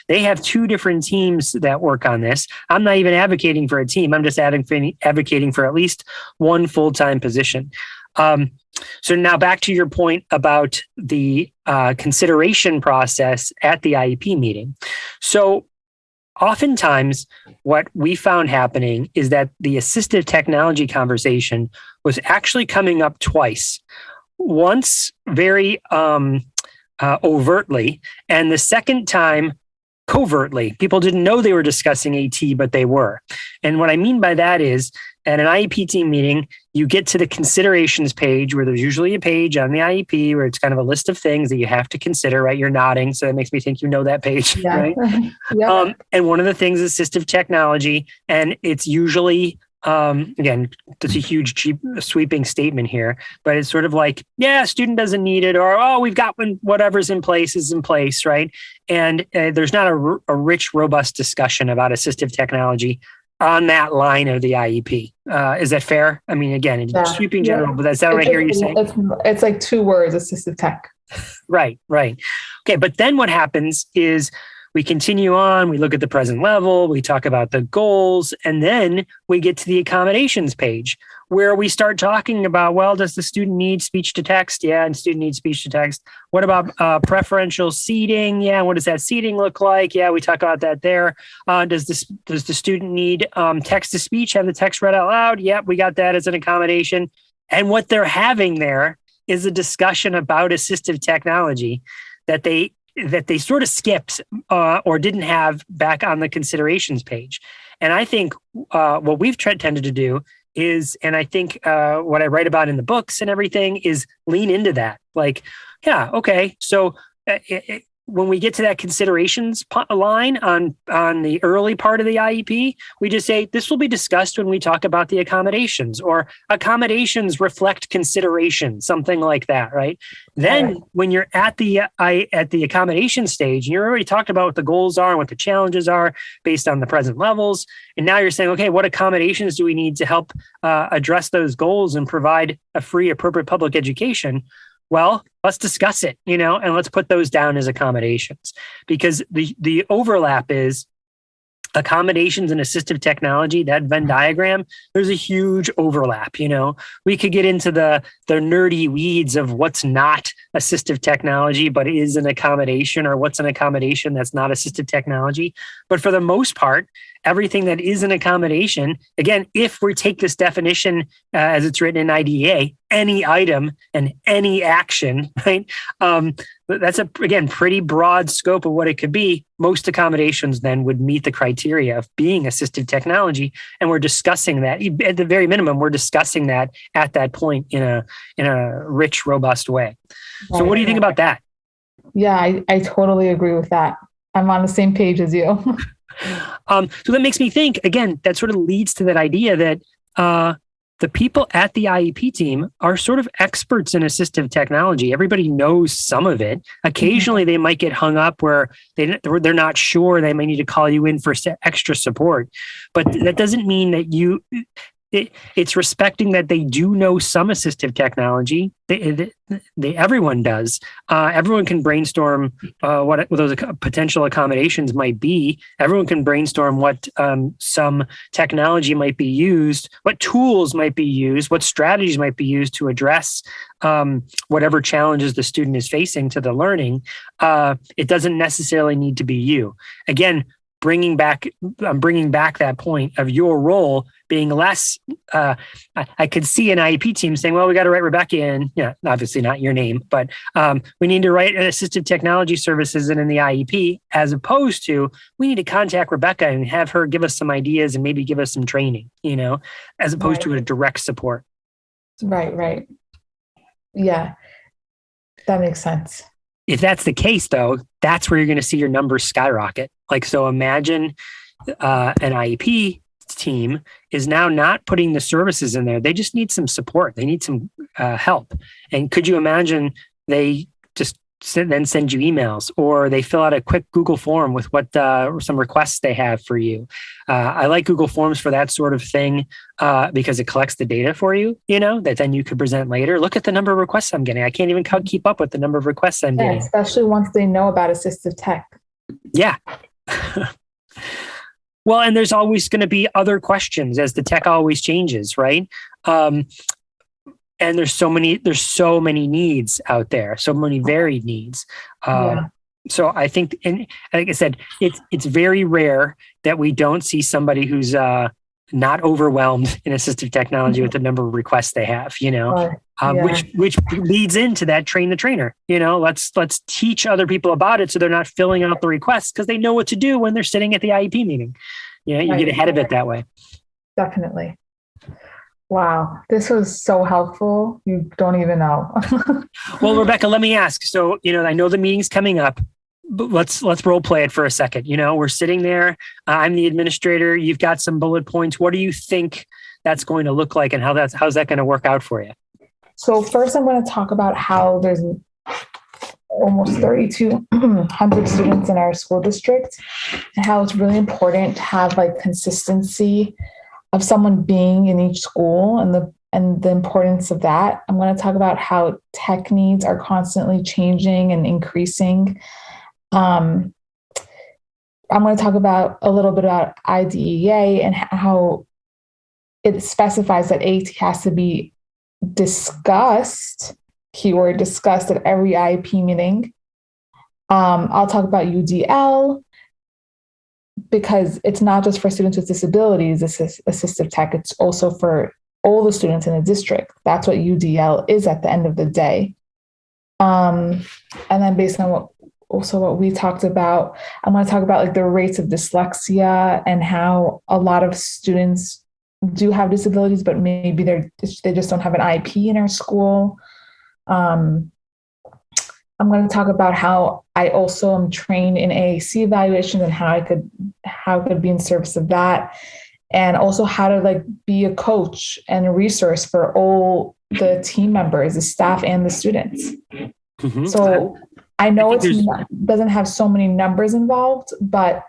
They have 2 different teams that work on this. I'm not even advocating for a team. I'm just advocating for at least one full-time position. So now back to your point about the consideration process at the IEP meeting. So oftentimes what we found happening is that the assistive technology conversation was actually coming up twice. Once very overtly, and the second time covertly. People didn't know they were discussing AT, but they were. And what I mean by that is, at an IEP team meeting, you get to the considerations page where there's usually a page on the IEP where it's kind of a list of things that you have to consider, right? You're nodding, so that makes me think you know that page, Yeah. right? Yeah. And one of the things is assistive technology, and it's usually, again, that's a huge sweeping statement here, but it's sort of like, yeah, student doesn't need it, or, oh, we've got whatever's in place is in place, right? And there's not a rich, robust discussion about assistive technology on that line of the IEP. Is that fair? I mean, again, sweeping general, but is that what I hear you saying? It's like 2 words, assistive tech. Right. Okay, but then what happens is we continue on, we look at the present level, we talk about the goals, and then we get to the accommodations page where we start talking about, well, does the student need speech to text? Yeah, and student needs speech to text. What about preferential seating? Yeah, what does that seating look like? Yeah, we talk about that there. Does the student need text to speech, have the text read out loud? Yep, we got that as an accommodation. And what they're having there is a discussion about assistive technology that they sort of skipped or didn't have back on the considerations page. And I think what we've tended to do is, and I think what I write about in the books and everything is lean into that. Like, yeah, okay. So when we get to that considerations line on the early part of the IEP, we just say, this will be discussed when we talk about the accommodations, or accommodations reflect consideration, something like that, right? Then when you're at the accommodation stage, and you're already talked about what the goals are and what the challenges are based on the present levels, and now you're saying, okay, what accommodations do we need to help address those goals and provide a free, appropriate public education? Well, let's discuss it, and let's put those down as accommodations, because the overlap is accommodations and assistive technology, that Venn diagram, there's a huge overlap. We could get into the nerdy weeds of what's not assistive technology, but is an accommodation, or what's an accommodation that's not assistive technology. But for the most part, everything that is an accommodation, again, if we take this definition as it's written in IDEA, any item and any action, right? That's again, pretty broad scope of what it could be. Most accommodations then would meet the criteria of being assistive technology. And we're discussing that at the very minimum, we're discussing that at that point in a rich, robust way. So what do you think about that? Yeah, I totally agree with that. I'm on the same page as you. So that makes me think, again, that sort of leads to that idea that the people at the IEP team are sort of experts in assistive technology. Everybody knows some of it. Occasionally, they might get hung up where they're not sure. They may need to call you in for extra support. But that doesn't mean that it's respecting that they do know some assistive technology. Everyone does. Everyone can brainstorm what those potential accommodations might be. Everyone can brainstorm what some technology might be used, what tools might be used, what strategies might be used to address whatever challenges the student is facing to the learning. It doesn't necessarily need to be you. Again, bringing back that point of your role being less. I could see an IEP team saying, "Well, we got to write Rebecca in." Yeah, obviously not your name, but we need to write assistive technology services in the IEP, as opposed to we need to contact Rebecca and have her give us some ideas and maybe give us some training. As opposed to a direct support. Right. Yeah, that makes sense. If that's the case, though, that's where you're going to see your numbers skyrocket. So imagine an IEP team is now not putting the services in there. They just need some support. They need some help. And could you imagine they just then send you emails, or they fill out a quick Google form with what some requests they have for you. I like Google Forms for that sort of thing because it collects the data for you, that then you could present later. Look at the number of requests I'm getting. I can't even keep up with the number of requests I'm getting. Especially once they know about assistive tech. Yeah. Well, and there's always going to be other questions as the tech always changes, right? And there's so many needs out there, so many varied needs. So I think, and like I said, it's very rare that we don't see somebody who's not overwhelmed in assistive technology with the number of requests they have, which leads into that train the trainer. Let's teach other people about it so they're not filling out the requests because they know what to do when they're sitting at the IEP meeting. You get ahead of it that way. Definitely. Wow, this was so helpful. You don't even know. Well, Rebecca, let me ask. So, I know the meeting's coming up, but let's role play it for a second. We're sitting there. I'm the administrator. You've got some bullet points. What do you think that's going to look like, and how's that going to work out for you? So first, I'm going to talk about how there's almost 3,200 students in our school district, and how it's really important to have consistency of someone being in each school and the importance of that. I'm going to talk about how tech needs are constantly changing and increasing. I'm going to talk about a little bit about IDEA and how it specifies that AT has to be discussed, keyword discussed, at every IEP meeting. I'll talk about UDL, because it's not just for students with disabilities, assistive tech, it's also for all the students in the district. That's what UDL is at the end of the day. And then based on what we talked about, I'm going to talk about the rates of dyslexia and how a lot of students do have disabilities, but maybe they just don't have an IEP in our school. I'm going to talk about how I also am trained in AAC evaluations and how I could be in service of that, and also how to be a coach and a resource for all the team members, the staff, and the students. Mm-hmm. So I know it doesn't have so many numbers involved, but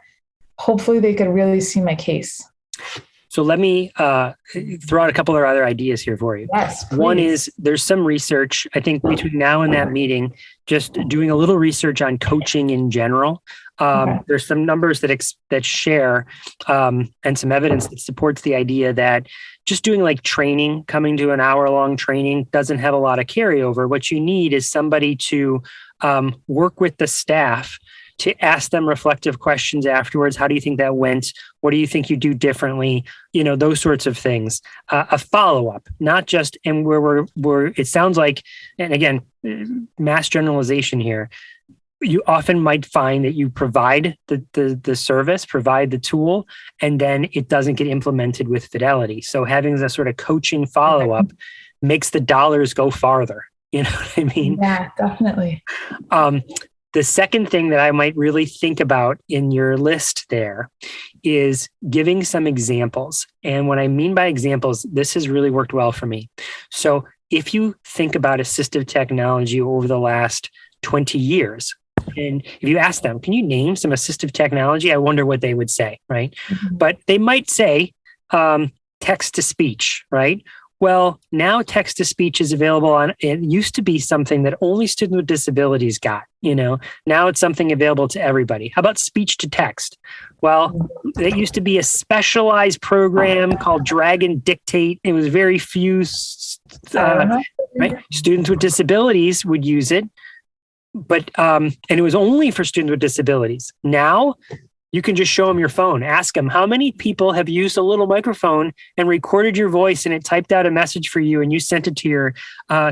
hopefully they could really see my case. So let me throw out a couple of other ideas here for you. Yes, please. One is there's some research, I think, between now and that meeting, just doing a little research on coaching in general. Okay. There's some numbers that share and some evidence that supports the idea that just doing training, coming to an hour-long training doesn't have a lot of carryover. What you need is somebody to work with the staff to ask them reflective questions afterwards. How do you think that went? What do you think you do differently? Those sorts of things. A follow-up, not just, and where it sounds like, and again, mass generalization here, you often might find that you provide the service, provide the tool, and then it doesn't get implemented with fidelity. So having a sort of coaching follow-up makes the dollars go farther. You know what I mean? Yeah, definitely. The second thing that I might really think about in your list there is giving some examples. And what I mean by examples, this has really worked well for me. So if you think about assistive technology over the last 20 years, and if you ask them, can you name some assistive technology? I wonder what they would say, right? Mm-hmm. But they might say text to speech, right? Well, now text to speech is available on, it used to be something that only students with disabilities got, now it's something available to everybody. How about speech to text? Well, it used to be a specialized program called Dragon Dictate. It was very few, right? Students with disabilities would use it, but, and it was only for students with disabilities. Now, you can just show them your phone. Ask them, how many people have used a little microphone and recorded your voice and it typed out a message for you and you sent it to your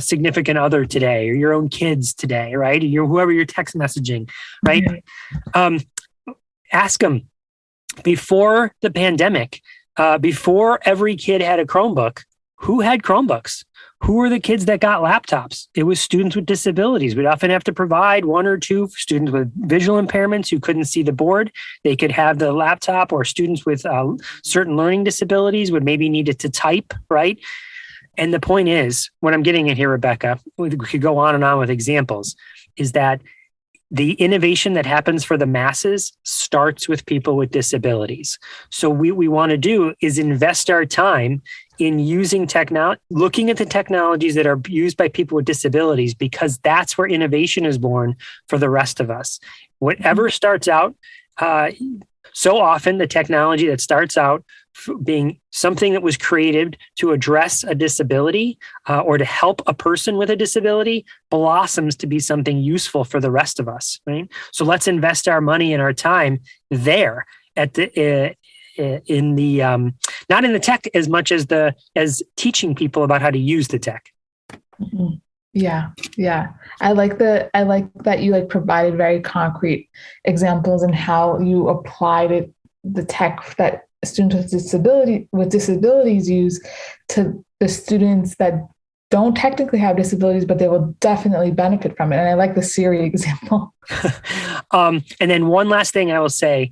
significant other today or your own kids today, right? Or whoever you're text messaging, right? Mm-hmm. Ask them, before the pandemic, before every kid had a Chromebook, who had Chromebooks? Who were the kids that got laptops? It was students with disabilities. We'd often have to provide one or two students with visual impairments who couldn't see the board. They could have the laptop, or students with certain learning disabilities would maybe need it to type, right? And the point is, what I'm getting at here, Rebecca, we could go on and on with examples, is that the innovation that happens for the masses starts with people with disabilities. So what we want to do is invest our time in using technology, looking at the technologies that are used by people with disabilities, because that's where innovation is born for the rest of us. Whatever starts out, so often the technology that starts out being something that was created to address a disability or to help a person with a disability blossoms to be something useful for the rest of us, right? So let's invest our money and our time there at the in the not in the tech as much as teaching people about how to use the tech. Mm-hmm. Yeah. I like that you like provided very concrete examples and how you applied the tech that students with disabilities use to the students that don't technically have disabilities, but they will definitely benefit from it. And I like the Siri example. And then one last thing I will say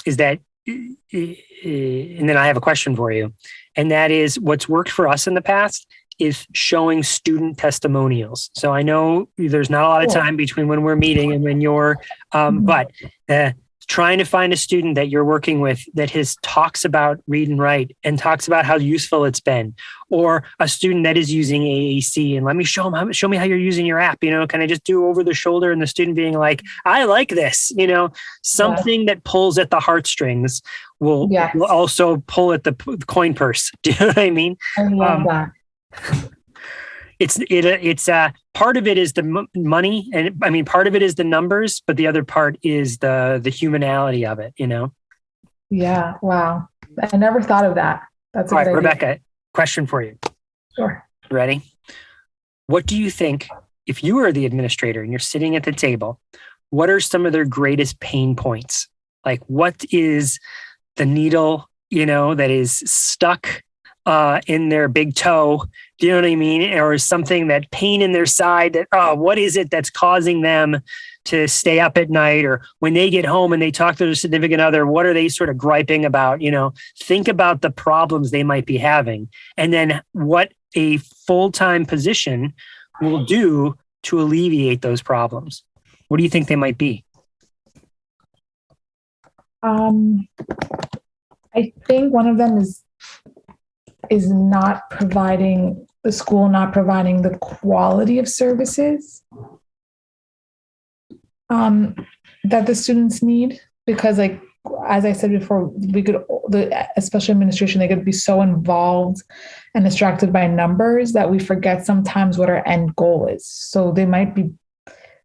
is that, and then I have a question for you, and that is what's worked for us in the past is showing student testimonials. So I know there's not a lot of time between when we're meeting and when you're, but trying to find a student that you're working with that talks about read and write and talks about how useful it's been, or a student that is using AAC and let me show me how you're using your app. Can I just do over the shoulder and the student being like, I like this, something that pulls at the heartstrings will also pull at the coin purse. Do you know what I mean? I love that. It's part of it is the money, and I mean part of it is the numbers, but the other part is the humanality of it. Yeah. Wow. I never thought of that. That's all right, Rebecca. Question for you. Sure. Ready? What do you think if you were the administrator and you're sitting at the table? What are some of their greatest pain points? Like, what is the needle, that is stuck in their big toe? Do you know what I mean? Or something that pain in their side that, what is it that's causing them to stay up at night? Or when they get home and they talk to their significant other, what are they sort of griping about? Think about the problems they might be having, and then what a full-time position will do to alleviate those problems. What do you think they might be? I think one of them is the school not providing the quality of services that the students need, because as I said before, especially administration, they could be so involved and distracted by numbers that we forget sometimes what our end goal is. So they might be,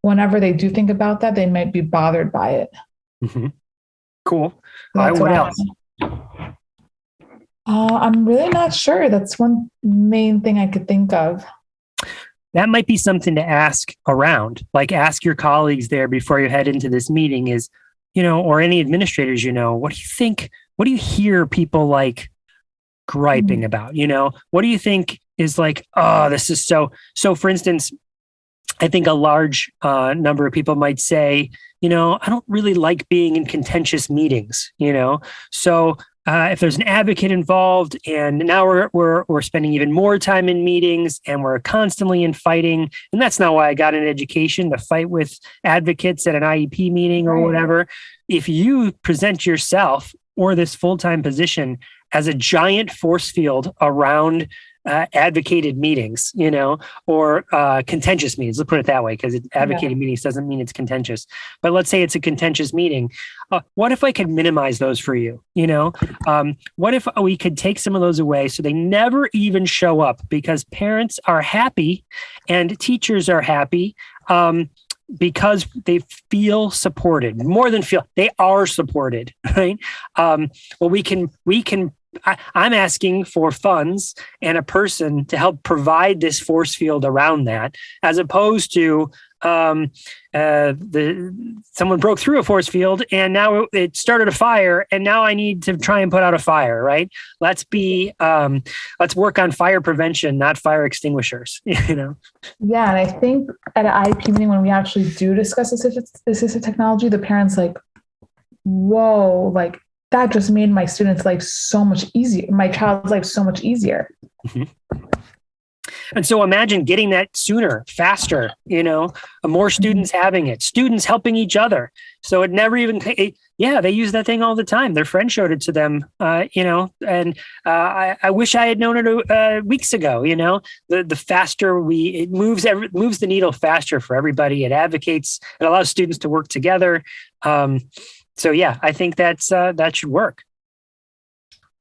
whenever they do think about that, they might be bothered by it. Mm-hmm. Cool. All right, what else? I'm really not sure. That's one main thing I could think of. That might be something to ask around, like ask your colleagues there before you head into this meeting is, or any administrators, what do you think? What do you hear people like griping about? What do you think is like, oh, this is so, for instance, I think a large number of people might say, I don't really like being in contentious meetings, so if there's an advocate involved and now we're spending even more time in meetings and we're constantly in fighting, and that's not why I got an education, to fight with advocates at an IEP meeting or whatever. If you present yourself or this full-time position as a giant force field around advocated meetings, or contentious meetings. Let's put it that way, because advocated meetings doesn't mean it's contentious. But let's say it's a contentious meeting. What if I could minimize those for you? What if we could take some of those away so they never even show up, because parents are happy and teachers are happy because they feel supported. More than feel, they are supported, right? Well, we can. I'm asking for funds and a person to help provide this force field around that, as opposed to someone broke through a force field and now it started a fire and now I need to try and put out a fire, right? Let's work on fire prevention, not fire extinguishers, Yeah. And I think at an IEP meeting, when we actually do discuss assistive technology, the parents like, whoa, like, that just made my student's life so much easier. My child's life so much easier. Mm-hmm. And so imagine getting that sooner, faster, more students having it, students helping each other. So it never even, they use that thing all the time. Their friend showed it to them, and I wish I had known it weeks ago. The faster it moves the needle faster for everybody. It advocates, it allows students to work together. So yeah, I think that should work.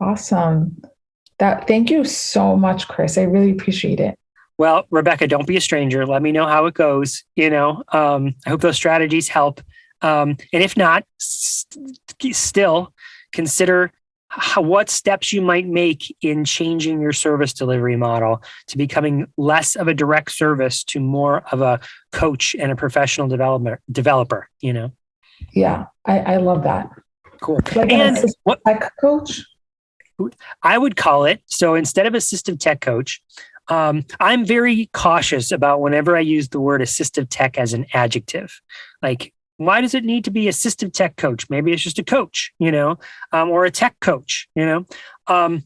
Awesome. Thank you so much, Chris. I really appreciate it. Well, Rebecca, don't be a stranger. Let me know how it goes. I hope those strategies help. And if not, still consider what steps you might make in changing your service delivery model to becoming less of a direct service to more of a coach and a professional developer. Yeah, I love that. Cool. Like an assistive tech coach? I would call it, so instead of assistive tech coach, I'm very cautious about whenever I use the word assistive tech as an adjective. Like, why does it need to be assistive tech coach? Maybe it's just a coach, or a tech coach, I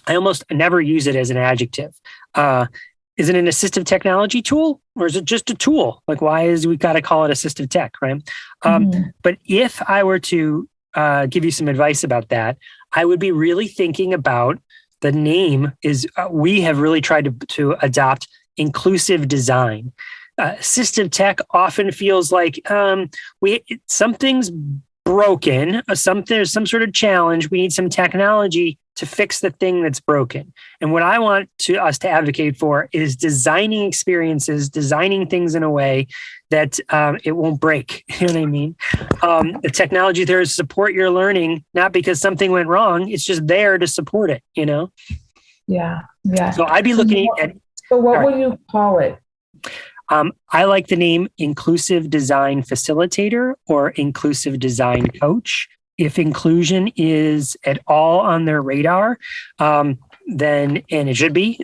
almost never use it as an adjective. Is it an assistive technology tool, or is it just a tool? Like, why is we got to call it assistive tech, right? But if I were to give you some advice about that, I would be really thinking about the name is, we have really tried to adopt inclusive design. Assistive tech often feels like something's broken, there's some sort of challenge. We need some technology to fix the thing that's broken. And what I want us to advocate for is designing experiences, designing things in a way that it won't break. You know what I mean? The technology there is to support your learning, not because something went wrong. It's just there to support it, Yeah. So I'd be looking at... So what would you call it? I like the name Inclusive Design Facilitator or Inclusive Design Coach. If inclusion is at all on their radar, then, and it should be,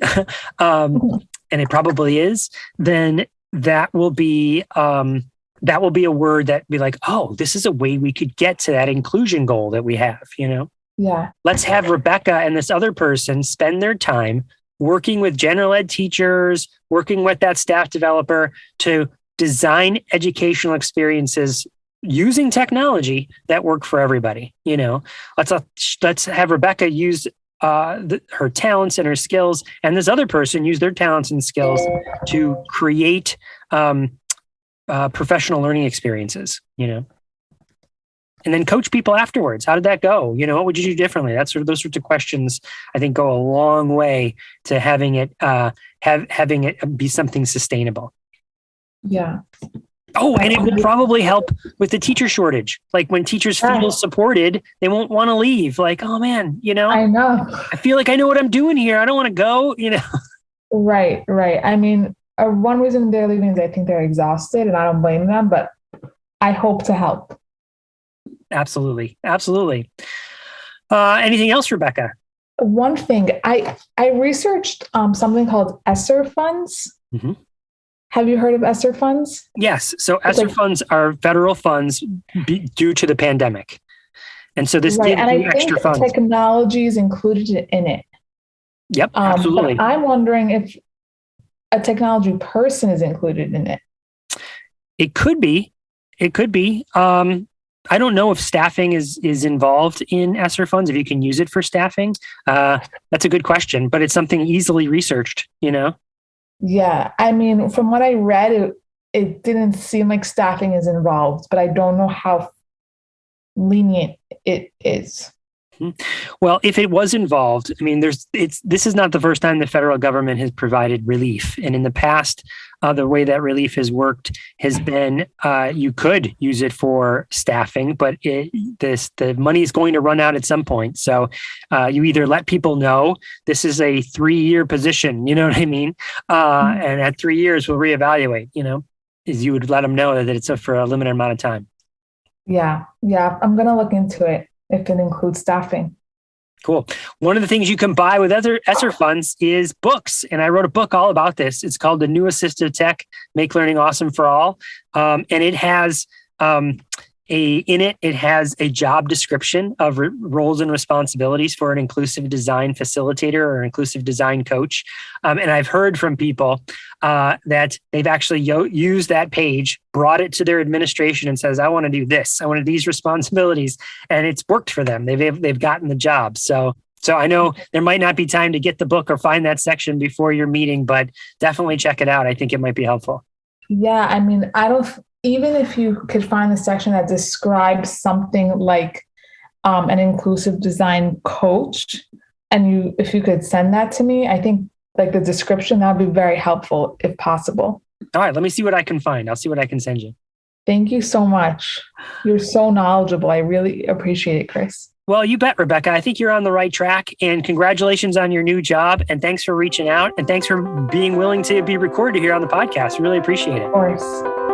and it probably is, then that will be a word that be like, oh, this is a way we could get to that inclusion goal that we have, Yeah. Let's have Rebecca and this other person spend their time working with general ed teachers, working with that staff developer to design educational experiences using technology that work for everybody. Let's have Rebecca use her talents and her skills, and this other person use their talents and skills to create professional learning experiences. And then coach people afterwards. How did that go? What would you do differently? Those sorts of questions, I think, go a long way to having it having it be something sustainable. Yeah. Oh, and it would probably help with the teacher shortage. Like when teachers feel supported, they won't want to leave. Like, oh man, I know. I feel like I know what I'm doing here. I don't want to go, Right. I mean, one reason they're leaving is I think they're exhausted, and I don't blame them, but I hope to help. Absolutely. Anything else, Rebecca? One thing, I researched something called ESSER funds. Mm-hmm. Have you heard of ESSER funds? Yes. So ESSER funds are federal funds due to the pandemic. And so this gives you extra funds. Technology is included in it. Yep, absolutely. But I'm wondering if a technology person is included in it. It could be. I don't know if staffing is involved in ESSER funds, if you can use it for staffing. That's a good question, but it's something easily researched, Yeah. I mean, from what I read, it didn't seem like staffing is involved, but I don't know how lenient it is. Well, if it was involved, I mean, this is not the first time the federal government has provided relief. And in the past, the way that relief has worked has been you could use it for staffing, but the money is going to run out at some point. So you either let people know this is a 3-year position, you know what I mean? And at 3 years, we'll reevaluate, is you would let them know that it's for a limited amount of time. Yeah. I'm going to look into it if it includes staffing. Cool. One of the things you can buy with other ESSER funds is books. And I wrote a book all about this. It's called The New Assistive Tech, Make Learning Awesome for All. And it has In it has a job description of roles and responsibilities for an inclusive design facilitator or inclusive design coach. And I've heard from people that they've actually used that page, brought it to their administration and says, I want to do this. I want to do these responsibilities. And it's worked for them. They've gotten the job. So I know there might not be time to get the book or find that section before your meeting, but definitely check it out. I think it might be helpful. Yeah, I mean, even if you could find a section that describes something like an inclusive design coach, and if you could send that to me, I think like the description, that would be very helpful if possible. All right, let me see what I can find. I'll see what I can send you. Thank you so much. You're so knowledgeable. I really appreciate it, Chris. Well, you bet, Rebecca. I think you're on the right track, and congratulations on your new job. And thanks for reaching out, and thanks for being willing to be recorded here on the podcast. Really appreciate it. Of course.